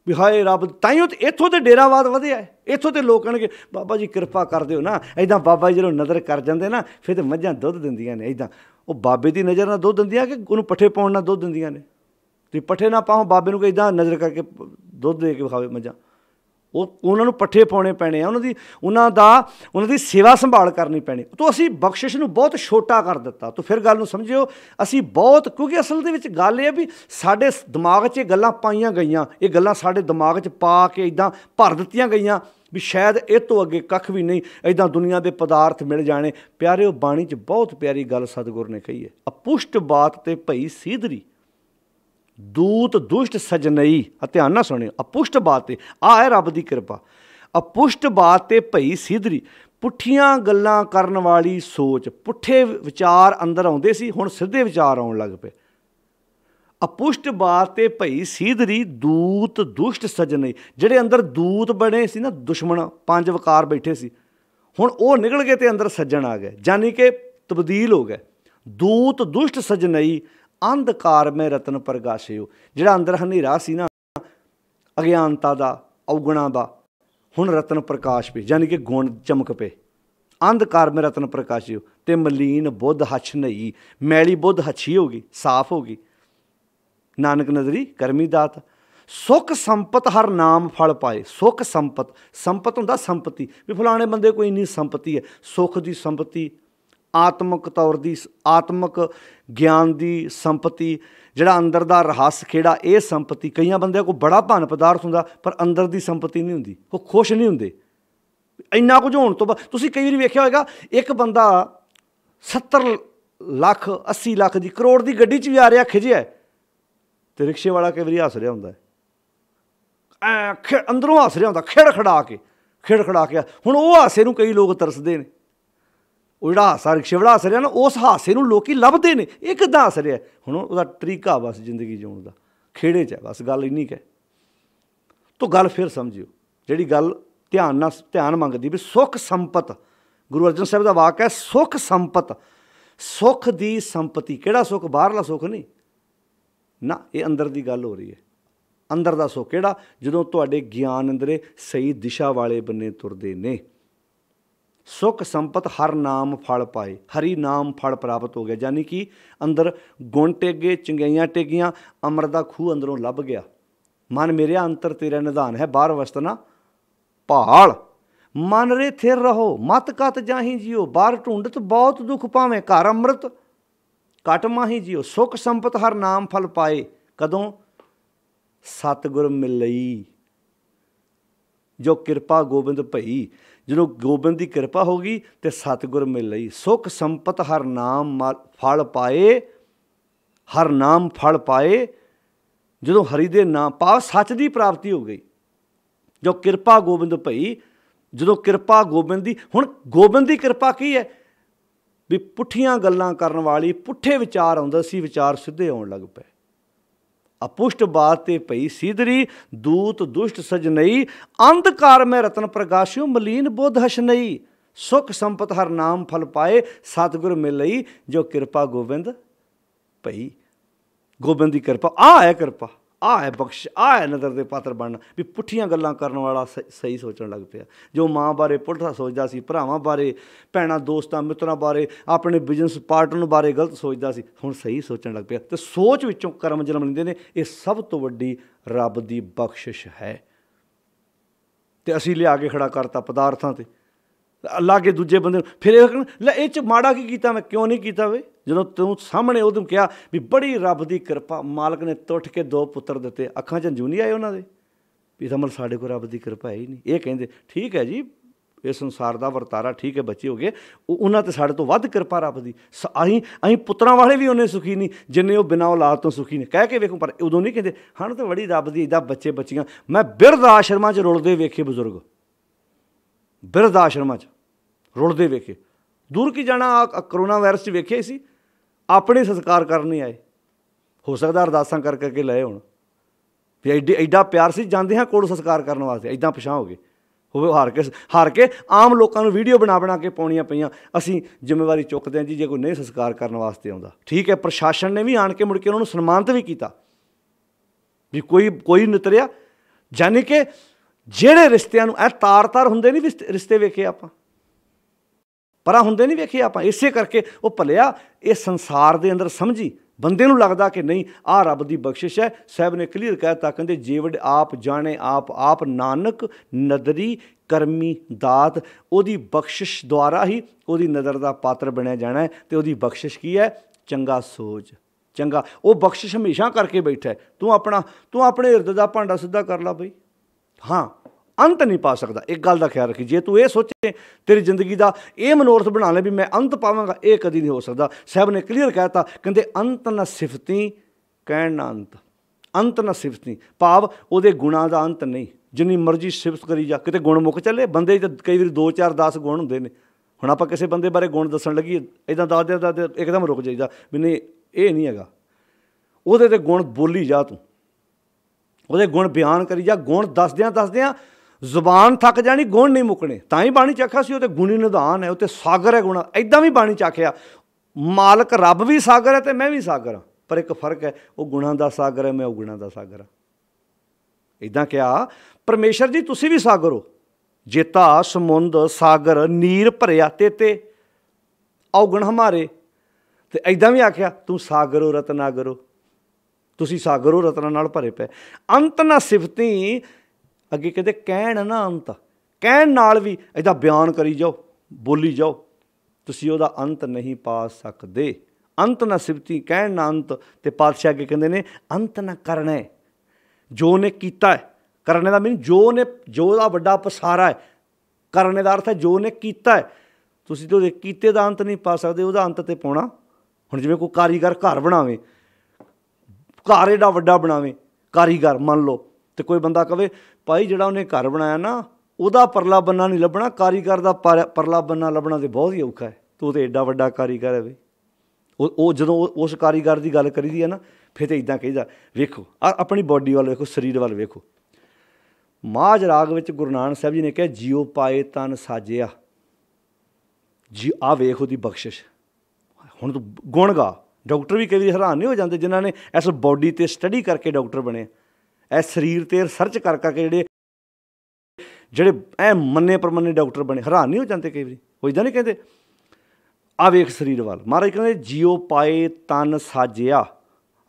भी हाए रब। ताइयों तो इत्थों तो डेरावाद वधिया है, इत्थों तो लोग कहणगे बाबा जी कृपा कर दिओ ना। इदां बाबा जी जो नज़र कर जाते ना, फिर तो मझां दुੱਧ दिंदियां ने। इदां वो बाबे की नज़र नाल दुੱਧ दिंदियां कि उन्होंने पट्ठे पाउण नाल दुੱਧ दिंदियां ने। तुसीं पट्ठे ना पाओ बाबे नूं, इदां नज़र करके दुੱਧ दे के विखावे मझां, उन्होंने पट्ठे पाने पैने, उन्होंने सेवा संभाल करनी पैनी। तो असी बख्शिश नूं बहुत छोटा कर दिता। तो फिर गल नूं समझिओ, असी बहुत, क्योंकि असल दे विच गल ये भी साडे दिमाग 'च गल्लां पाईआं गईआं, ये गल्लां साडे दिमाग 'च पा के इदां भर दित्तियां गईआं भी शायद इस तो अगे कख भी नहीं, इदां दुनिया के पदार्थ मिल जाने। प्यारे बाणी 'च बहुत प्यारी गल सतगुर ने कही है, अपुष्ट बात ते भई सीधरी दूत दुष्ट सजनई। ध्यान ना सुनियो, अपुष्ट बात आ है रब की कृपा। अपुष्ट बात ते भई सीधरी, पुठियां गल्लां करन वाली सोच, पुठे विचार अंदर आउंदे सी, हुण सीधे विचार आउण लग पे। अपुष्ट बात ते भई सीधरी दूत दुष्ट सजनई, जिहड़े अंदर दूत बने सी ना, दुश्मन 5 वकार बैठे सी, हुण वो निकल गए ते अंदर सज्जन आ गए, जानी कि तब्दील हो गए। दूत दुष्ट सजनई अंधकार में रतन प्रगाशिओ, जिहड़ा अंदर हनेरा सी ना, अज्ञानता दा, औगणा दा, हुण रतन प्रकाश पे, यानी कि गुण चमक पे। अंधकार में रतन प्रकाशिओ ते मलीन बुद्ध हछ नई, मैली बुद्ध हछी होगी, साफ होगी। नानक नजरी करमी दात, सुख संपत हर नाम फल पाए। सुख संपत, संपत हुंदा संपत्ति, भी फलाने बंदे कोई इन्नी संपत्ति है, सुख की संपत्ति, आत्मक तौर की, आत्मक ज्ञान की संपत्ति, जिहड़ा अंदर दा रहस खेड़ा, ये संपत्ति। कई बंदे को बड़ा धन पदार्थ हुंदा पर अंदर की संपत्ति नहीं हुंदी, वो खुश नहीं हुंदे। इन्ना कुछ होने तो बाद तुसीं कई बार वेख्या होगा, एक बंदा 70 लाख 80 लाख की करोड़ की गड्डी 'च भी आ रहा खिजिया है, तो रिक्शे वाला कई बार हस रहा हुंदा है, अंदरों हस रहा हुंदा खिड़खड़ा के। हुण वो हासे नूं कई लोग तरसदे ने, वो जो हासा रिक्शे वाला हस रहा ना, उस हासे नूं लोग लभदे ने, ये किदां हस रहा। हुण उहदा तरीका बस जिंदगी जीउण दा खेड़े 'च है, बस गल इन्नी क है। तो गल फिर समझिओ, जिहड़ी गल ध्यान मंगदी भी सुख संपत, गुरु अर्जन साहिब का वाक है, सुख संपत, सुख की संपत्ति। किहड़ा सुख? बाहरला सुख नहीं ना, ये अंदर की गल हो रही है। अंदर का सुख किहड़ा? जदों तुहाडे ज्ञान अंदरे सही दिशा वाले बन्ने तुरदे ने। सुख संपत हर नाम फल पाए, हरी नाम फल प्राप्त हो गया, यानी कि अंदर गुण टेगे, चंगियाइयां टेगियां, अमृत दा खूह अंदरों लभ गया। मन मेरे अंतर तेरा निधान है, बाहर वस्तना भाल। मन रे थिर रहो, मत कत जाही जियो, बाहर ढूंढत बहुत दुख पावे, घर अमृत कट माही जियो। सुख संपत हर नाम फल पाए, कदों? सतगुर मिलई जो कृपा गोबिंद भई। जो गोबिंद की कृपा होगी तो सतगुर मिलई। सुख संपत हर नाम फल पाए, हर नाम फल पाए। जो हरि दे नाम पा, सच की प्राप्ति हो गई। जो कृपा गोबिंद भई, जो कृपा गोबिंद की, हुण गोबिंद की कृपा की है भी पुठियां गल्लां करन वाली, पुठे विचार आउंदा सी, विचार सीधे आउण लग पे। अपुष्ट बात ते भई सीधरी, दूत दुष्ट सजनई, अंधकार में रतन प्रकाशियो, मलीन बुद्ध हसनई। सुख संपत हर नाम फल पाए, सतगुर मिलई जो कृपा गोबिंद भई। गोबिंद की कृपा आ है, कृपा आ है बख्श, आ है नज़र के पात्र बनना। भी पुठियां गल्लां करन वाला सही सोचण लग पिया। जो माँ बारे पुठा सोचदा सी, भरावां बारे, भैणां दोस्तां मित्रां बारे, अपने बिजनस पार्टनर बारे गलत सोचदा सी, हुण सही सोचण लग पिया। ते सोच विचों कर्म जन्म लैंदे ने। ये सब तो वड्डी रब दी बख्शिश है। ते असीं लिया के खड़ा करता पदार्थां ते, लागे दूजे बंदे फिर लै इह च माड़ा की कीता मैं, क्यों नहीं कीता वे? ਜਦੋਂ ਤੂੰ ਸਾਹਮਣੇ ਉਹਨੂੰ ਕਿਹਾ ਵੀ ਬੜੀ ਰੱਬ ਦੀ ਕਿਰਪਾ, ਮਾਲਕ ਨੇ ਟੁੱਟ ਕੇ 2 ਪੁੱਤਰ ਦਿੱਤੇ, ਅੱਖਾਂ 'ਚ ਹੰਝੂ ਨਹੀਂ ਆਏ ਉਹਨਾਂ ਦੇ ਵੀ ਸਮਝ ਸਾਡੇ ਕੋਲ ਰੱਬ ਦੀ ਕਿਰਪਾ ਹੈ ਹੀ ਨਹੀਂ। ਇਹ ਕਹਿੰਦੇ ਠੀਕ ਹੈ ਜੀ, ਇਹ ਸੰਸਾਰ ਦਾ ਵਰਤਾਰਾ ਠੀਕ ਹੈ, ਬੱਚੇ ਹੋ ਗਏ, ਉਹਨਾਂ 'ਤੇ ਸਾਡੇ ਤੋਂ ਵੱਧ ਕਿਰਪਾ ਰੱਬ ਦੀ। ਅਸੀਂ ਪੁੱਤਰਾਂ ਵਾਲੇ ਵੀ ਉਹਨੇ ਸੁਖੀ ਨਹੀਂ ਜਿੰਨੇ ਉਹ ਬਿਨਾਂ ਔਲਾਦ ਤੋਂ ਸੁਖੀ ਨੇ, ਕਹਿ ਕੇ ਵੇਖੋ। ਪਰ ਉਦੋਂ ਨਹੀਂ ਕਹਿੰਦੇ ਹਨ ਤਾਂ ਬੜੀ ਰੱਬ ਦੀ ਇੱਦਾਂ ਬੱਚੇ ਬੱਚੀਆਂ। ਮੈਂ ਬਿਰਧ ਆਸ਼ਰਮਾਂ 'ਚ ਰੁਲਦੇ ਵੇਖੇ ਬਜ਼ੁਰਗ, ਬਿਰਧ ਆਸ਼ਰਮਾਂ 'ਚ ਰੁਲਦੇ ਵੇਖੇ। ਦੂਰ ਕੀ ਜਾਣਾ, ਕਰੋਨਾ ਵਾਇਰਸ 'ਚ ਵੇਖੇ ਸੀ, ਆਪਣੇ ਸੰਸਕਾਰ ਕਰਨ ਨਹੀਂ ਆਏ। ਹੋ ਸਕਦਾ ਅਰਦਾਸਾਂ ਕਰ ਕਰਕੇ ਲਏ ਹੋਣ ਵੀ ਐਡਾ ਪਿਆਰ ਸੀ, ਜਾਂਦੇ ਹਾਂ ਕੋਲ ਸੰਸਕਾਰ ਕਰਨ ਵਾਸਤੇ, ਐਦਾਂ ਪਿਛਾਂਹ ਹੋ ਗਏ ਹੋਵੇ। ਹਾਰ ਕੇ ਆਮ ਲੋਕਾਂ ਨੂੰ ਵੀਡੀਓ ਬਣਾ ਕੇ ਪਾਉਣੀਆਂ ਪਈਆਂ। ਅਸੀਂ ਜ਼ਿੰਮੇਵਾਰੀ ਚੁੱਕਦੇ ਹਾਂ ਜੀ ਜੇ ਕੋਈ ਨਹੀਂ ਸੰਸਕਾਰ ਕਰਨ ਵਾਸਤੇ ਆਉਂਦਾ। ਠੀਕ ਹੈ, ਪ੍ਰਸ਼ਾਸਨ ਨੇ ਵੀ ਆਣ ਕੇ ਮੁੜ ਕੇ ਉਹਨਾਂ ਨੂੰ ਸਨਮਾਨਿਤ ਵੀ ਕੀਤਾ ਵੀ ਕੋਈ ਨਿਤਰਿਆ। ਯਾਨੀ ਕਿ ਜਿਹੜੇ ਰਿਸ਼ਤਿਆਂ ਨੂੰ ਇਹ ਤਾਰ ਹੁੰਦੇ ਨਹੀਂ, ਰਿਸ਼ਤੇ ਵੇਖੇ ਆਪਾਂ ਪਰਾਂ ਹੁੰਦੇ ਨਹੀਂ ਵੇਖੇ ਆਪਾਂ। ਇਸੇ ਕਰਕੇ ਉਹ ਭਲਿਆ ਇਹ ਸੰਸਾਰ ਦੇ ਅੰਦਰ ਸਮਝੀ ਬੰਦੇ ਨੂੰ ਲੱਗਦਾ ਕਿ ਨਹੀਂ ਆਹ ਰੱਬ ਦੀ ਬਖਸ਼ਿਸ਼ ਹੈ। ਸਾਹਿਬ ਨੇ ਕਲੀਅਰ ਕਹਿ ਦਿੱਤਾ, ਕਹਿੰਦੇ ਜੀਵੜ ਆਪ ਜਾਣੇ ਆਪ ਨਾਨਕ ਨਦਰੀ ਕਰਮੀ ਦਾਤ। ਉਹਦੀ ਬਖਸ਼ਿਸ਼ ਦੁਆਰਾ ਹੀ ਉਹਦੀ ਨਜ਼ਰ ਦਾ ਪਾਤਰ ਬਣਿਆ ਜਾਣਾ ਹੈ। ਅਤੇ ਉਹਦੀ ਬਖਸ਼ਿਸ਼ ਕੀ ਹੈ? ਚੰਗਾ ਸੋਚ, ਚੰਗਾ। ਉਹ ਬਖਸ਼ਿਸ਼ ਹਮੇਸ਼ਾ ਕਰਕੇ ਬੈਠਾ। ਤੂੰ ਆਪਣੇ ਹਿਰਦੇ ਦਾ ਭਾਂਡਾ ਸਿੱਧਾ ਕਰ ਲਾ ਬਈ। ਹਾਂ, ਅੰਤ ਨਹੀਂ ਪਾ ਸਕਦਾ। ਇੱਕ ਗੱਲ ਦਾ ਖਿਆਲ ਰੱਖੀ, ਜੇ ਤੂੰ ਇਹ ਸੋਚੇ ਤੇਰੀ ਜ਼ਿੰਦਗੀ ਦਾ ਇਹ ਮਨੋਰਥ ਬਣਾ ਲੈ ਵੀ ਮੈਂ ਅੰਤ ਪਾਵਾਂਗਾ, ਇਹ ਕਦੀ ਨਹੀਂ ਹੋ ਸਕਦਾ। ਸਾਹਿਬ ਨੇ ਕਲੀਅਰ ਕਹਿ ਦਿੱਤਾ, ਕਹਿੰਦੇ ਅੰਤ ਨਾ ਸਿਫਤੀ ਕਹਿਣ ਨਾ ਅੰਤ। ਅੰਤ ਨਾ ਸਿਫਤੀ ਭਾਵ ਉਹਦੇ ਗੁਣਾਂ ਦਾ ਅੰਤ ਨਹੀਂ। ਜਿੰਨੀ ਮਰਜ਼ੀ ਸਿਫਤ ਕਰੀ ਜਾ, ਕਿਤੇ ਗੁਣ ਮੁੱਕ ਚੱਲੇ। ਬੰਦੇ ਤਾਂ ਕਈ ਵਾਰੀ 2 4 10 ਗੁਣ ਹੁੰਦੇ ਨੇ। ਹੁਣ ਆਪਾਂ ਕਿਸੇ ਬੰਦੇ ਬਾਰੇ ਗੁਣ ਦੱਸਣ ਲੱਗੀਏ, ਇੱਦਾਂ ਦੱਸਦੇ ਇੱਕਦਮ ਰੁਕ ਜਾਈਦਾ ਵੀ ਨਹੀਂ ਇਹ ਨਹੀਂ ਹੈਗਾ। ਉਹਦੇ 'ਤੇ ਗੁਣ ਬੋਲੀ ਜਾ, ਤੂੰ ਉਹਦੇ ਗੁਣ ਬਿਆਨ ਕਰੀ ਜਾ। ਗੁਣ ਦੱਸਦਿਆਂ ਜ਼ੁਬਾਨ ਥੱਕ ਜਾਣੀ, ਗੁਣ ਨਹੀਂ ਮੁੱਕਣੇ। ਤਾਂ ਹੀ ਬਾਣੀ 'ਚ ਆਖਿਆ ਸੀ ਉਹ 'ਤੇ ਗੁਣੀ ਨਿਧਾਨ ਹੈ, ਉਹ 'ਤੇ ਸਾਗਰ ਹੈ ਗੁਣਾ। ਇੱਦਾਂ ਵੀ ਬਾਣੀ 'ਚ ਆਖਿਆ ਮਾਲਕ ਰੱਬ ਵੀ ਸਾਗਰ ਹੈ ਅਤੇ ਮੈਂ ਵੀ ਸਾਗਰ ਹਾਂ, ਪਰ ਇੱਕ ਫਰਕ ਹੈ, ਉਹ ਗੁਣਾਂ ਦਾ ਸਾਗਰ ਹੈ, ਮੈਂ ਉਹ ਗੁਣਾਂ ਦਾ ਸਾਗਰ ਹਾਂ। ਇੱਦਾਂ ਕਿਹਾ ਪਰਮੇਸ਼ਰ ਜੀ ਤੁਸੀਂ ਵੀ ਸਾਗਰ ਹੋ। ਜੇਤਾ ਸਮੁੰਦ ਸਾਗਰ ਨੀਰ ਭਰਿਆ ਤੇ ਔਗਣ ਹਮਾਰੇ। ਅਤੇ ਇੱਦਾਂ ਵੀ ਆਖਿਆ ਤੂੰ ਸਾਗਰ ਹੋ ਰਤਨਾਗਰ ਹੋ, ਤੁਸੀਂ ਸਾਗਰ ਹੋ ਰਤਨਾਂ ਨਾਲ ਭਰੇ ਪਏ। ਅੰਤ ਨਾ ਸਿਫਤੀ, ਅੱਗੇ ਕਹਿੰਦੇ ਕਹਿਣ ਨਾ ਅੰਤ। ਕਹਿਣ ਨਾਲ ਵੀ ਇੱਦਾਂ ਬਿਆਨ ਕਰੀ ਜਾਓ, ਬੋਲੀ ਜਾਓ, ਤੁਸੀਂ ਉਹਦਾ ਅੰਤ ਨਹੀਂ ਪਾ ਸਕਦੇ। ਅੰਤ ਨਾ ਸਿਫਤੀ ਕਹਿਣ ਨਾ ਅੰਤ। ਅਤੇ ਪਾਤਸ਼ਾਹ ਅੱਗੇ ਕਹਿੰਦੇ ਨੇ ਅੰਤ ਨਾ ਕਰਨੇ। ਜੋ ਨੇ ਕੀਤਾ ਹੈ, ਕਰਨੇ ਦਾ ਮੀਨ ਜੋ ਉਹਦਾ ਵੱਡਾ ਪਸਾਰਾ ਹੈ। ਕਰਨੇ ਦਾ ਅਰਥ ਹੈ ਜੋ ਨੇ ਕੀਤਾ ਹੈ। ਤੁਸੀਂ ਤਾਂ ਉਹਦੇ ਕੀਤੇ ਦਾ ਅੰਤ ਨਹੀਂ ਪਾ ਸਕਦੇ, ਉਹਦਾ ਅੰਤ 'ਤੇ ਪਾਉਣਾ। ਹੁਣ ਜਿਵੇਂ ਕੋਈ ਕਾਰੀਗਰ ਘਰ ਬਣਾਵੇ, ਘਰ ਏਡਾ ਵੱਡਾ ਬਣਾਵੇ ਕਾਰੀਗਰ ਮੰਨ ਲਓ, ਅਤੇ ਕੋਈ ਬੰਦਾ ਕਹੇ ਭਾਈ ਜਿਹੜਾ ਉਹਨੇ ਘਰ ਬਣਾਇਆ ਨਾ ਉਹਦਾ ਪਰਲਾ ਬੰਨਾ ਨਹੀਂ ਲੱਭਣਾ, ਕਾਰੀਗਰ ਦਾ ਪਰਲਾ ਬੰਨਾ ਲੱਭਣਾ ਤਾਂ ਬਹੁਤ ਹੀ ਔਖਾ ਹੈ। ਤੂੰ ਤਾਂ ਏਡਾ ਵੱਡਾ ਕਾਰੀਗਰ ਹੈ ਬਈ। ਉਹ ਜਦੋਂ ਉਸ ਕਾਰੀਗਰ ਦੀ ਗੱਲ ਕਰੀਦੀ ਹੈ ਨਾ, ਫਿਰ ਤਾਂ ਇੱਦਾਂ ਕਹੀਦਾ। ਵੇਖੋ ਆਪਣੀ ਬੋਡੀ ਵੱਲ ਵੇਖੋ, ਸਰੀਰ ਵੱਲ ਵੇਖੋ। ਮਾਝ ਰਾਗ ਵਿੱਚ ਗੁਰੂ ਨਾਨਕ ਸਾਹਿਬ ਜੀ ਨੇ ਕਿਹਾ ਜਿਉ ਪਾਏ ਤਨ ਸਾਜਿਆ। ਜੀ ਆਹ ਵੇਖ ਉਹਦੀ ਬਖਸ਼ਿਸ਼। ਹੁਣ ਤੂੰ ਗੁਣ ਗਾ। ਡਾਕਟਰ ਵੀ ਕਈ ਵਾਰੀ ਹੈਰਾਨ ਨਹੀਂ ਹੋ ਜਾਂਦੇ ਜਿਨ੍ਹਾਂ ਨੇ ਇਸ ਬੋਡੀ 'ਤੇ ਸਟੱਡੀ ਕਰਕੇ ਡਾਕਟਰ ਬਣੇ, ਇਸ ਸਰੀਰ 'ਤੇ ਰਿਸਰਚ ਕਰਕੇ ਜਿਹੜੇ ਐ ਮੰਨੇ ਪ੍ਰਮੰਨੇ ਡਾਕਟਰ ਬਣੇ, ਹੈਰਾਨ ਨਹੀਂ ਹੋ ਜਾਂਦੇ ਕਈ ਵਾਰੀ। ਉਹ ਇੱਦਾਂ ਨਹੀਂ ਕਹਿੰਦੇ ਆ ਵੇਖ ਸਰੀਰ ਵੱਲ। ਮਹਾਰਾਜ ਕਹਿੰਦੇ ਜਿਉ ਪਾਏ ਤਨ ਸਾਜਿਆ,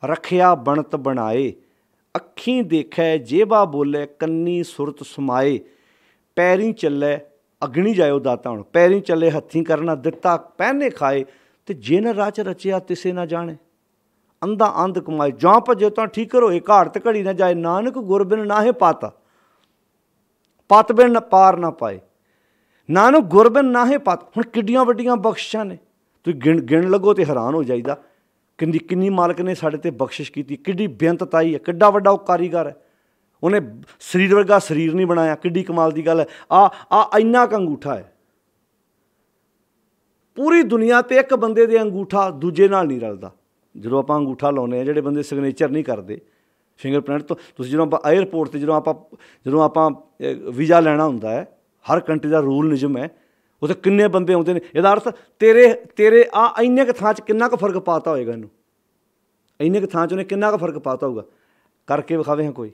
ਰੱਖਿਆ ਬਣਤ ਬਣਾਏ, ਅੱਖੀਂ ਦੇਖੈ ਜੇਬਾ ਬੋਲੇ, ਕੰਨੀ ਸੁਰਤ ਸਮਾਏ, ਪੈਰੀਂ ਚੱਲੇ ਅਗਣੀ ਜਾਇਓ ਦਾਤਾ। ਹੁਣ ਪੈਰੀਂ ਚੱਲੇ ਹੱਥੀਂ ਕਰਨਾ, ਦਿੱਤਾ ਪਹਿਨੇ ਖਾਏ, ਅਤੇ ਜਿਨ ਰਚ ਰਚਿਆ ਤਿਸੇ ਨਾ ਜਾਣੇ, ਅੰਧਾ ਅੰਧ ਕਮਾਏ, ਜਾਂ ਭਜੇ ਤਾਂ ਠੀਕਰ ਹੋਏ, ਘਾੜਤ ਘੜੀ ਨਾ ਜਾਏ, ਨਾਨਕ ਗੁਰ ਬਿਨ ਨਾਹੇ ਪਾਤਾ, ਪਤ ਬਿਨ ਪਾਰ ਨਾ ਪਾਏ, ਨਾਨਕ ਗੁਰ ਬਿਨ ਨਾਹੇ ਪਤ। ਹੁਣ ਕਿੱਡੀਆਂ ਵੱਡੀਆਂ ਬਖਸ਼ਿਸ਼ਾਂ ਨੇ, ਤੁਸੀਂ ਗਿਣ ਲੱਗੋ ਤਾਂ ਹੈਰਾਨ ਹੋ ਜਾਈਦਾ ਕਿੰਨੀ ਮਾਲਕ ਨੇ ਸਾਡੇ 'ਤੇ ਬਖਸ਼ਿਸ਼ ਕੀਤੀ, ਕਿੱਡੀ ਬੇਅੰਤਤਾਈ ਹੈ, ਕਿੱਡਾ ਵੱਡਾ ਉਹ ਕਾਰੀਗਰ ਹੈ। ਉਹਨੇ ਸਰੀਰ ਵਰਗਾ ਸਰੀਰ ਨਹੀਂ ਬਣਾਇਆ, ਕਿੱਡੀ ਕਮਾਲ ਦੀ ਗੱਲ ਹੈ। ਆ ਇੰਨਾ ਕੁ ਅੰਗੂਠਾ ਹੈ। ਪੂਰੀ ਦੁਨੀਆ 'ਤੇ ਇੱਕ ਬੰਦੇ ਦੇ ਅੰਗੂਠਾ ਦੂਜੇ ਨਾਲ ਨਹੀਂ ਰਲਦਾ। ਜਦੋਂ ਆਪਾਂ ਅੰਗੂਠਾ ਲਾਉਂਦੇ ਹਾਂ, ਜਿਹੜੇ ਬੰਦੇ ਸਿਗਨੇਚਰ ਨਹੀਂ ਕਰਦੇ ਫਿੰਗਰ ਪ੍ਰਿੰਟ ਤੋਂ, ਤੁਸੀਂ ਜਦੋਂ ਆਪਾਂ ਏਅਰਪੋਰਟ 'ਤੇ ਜਦੋਂ ਆਪਾਂ ਵੀਜ਼ਾ ਲੈਣਾ ਹੁੰਦਾ ਹੈ, ਹਰ ਕੰਟਰੀ ਦਾ ਰੂਲ ਨਿਯਮ ਹੈ, ਉੱਥੇ ਕਿੰਨੇ ਬੰਦੇ ਆਉਂਦੇ ਨੇ। ਇਹਦਾ ਅਰਥ ਤੇਰੇ ਇੰਨੇ ਕੁ ਥਾਂ 'ਚ ਕਿੰਨਾ ਕੁ ਫਰਕ ਪਾਤਾ ਹੋਏਗਾ, ਇਹਨੂੰ ਇੰਨੇ ਕੁ ਥਾਂ 'ਚ ਉਹਨੇ ਕਿੰਨਾ ਕੁ ਫਰਕ ਪਾਤਾ ਹੋਊਗਾ। करके विखावे हैं कोई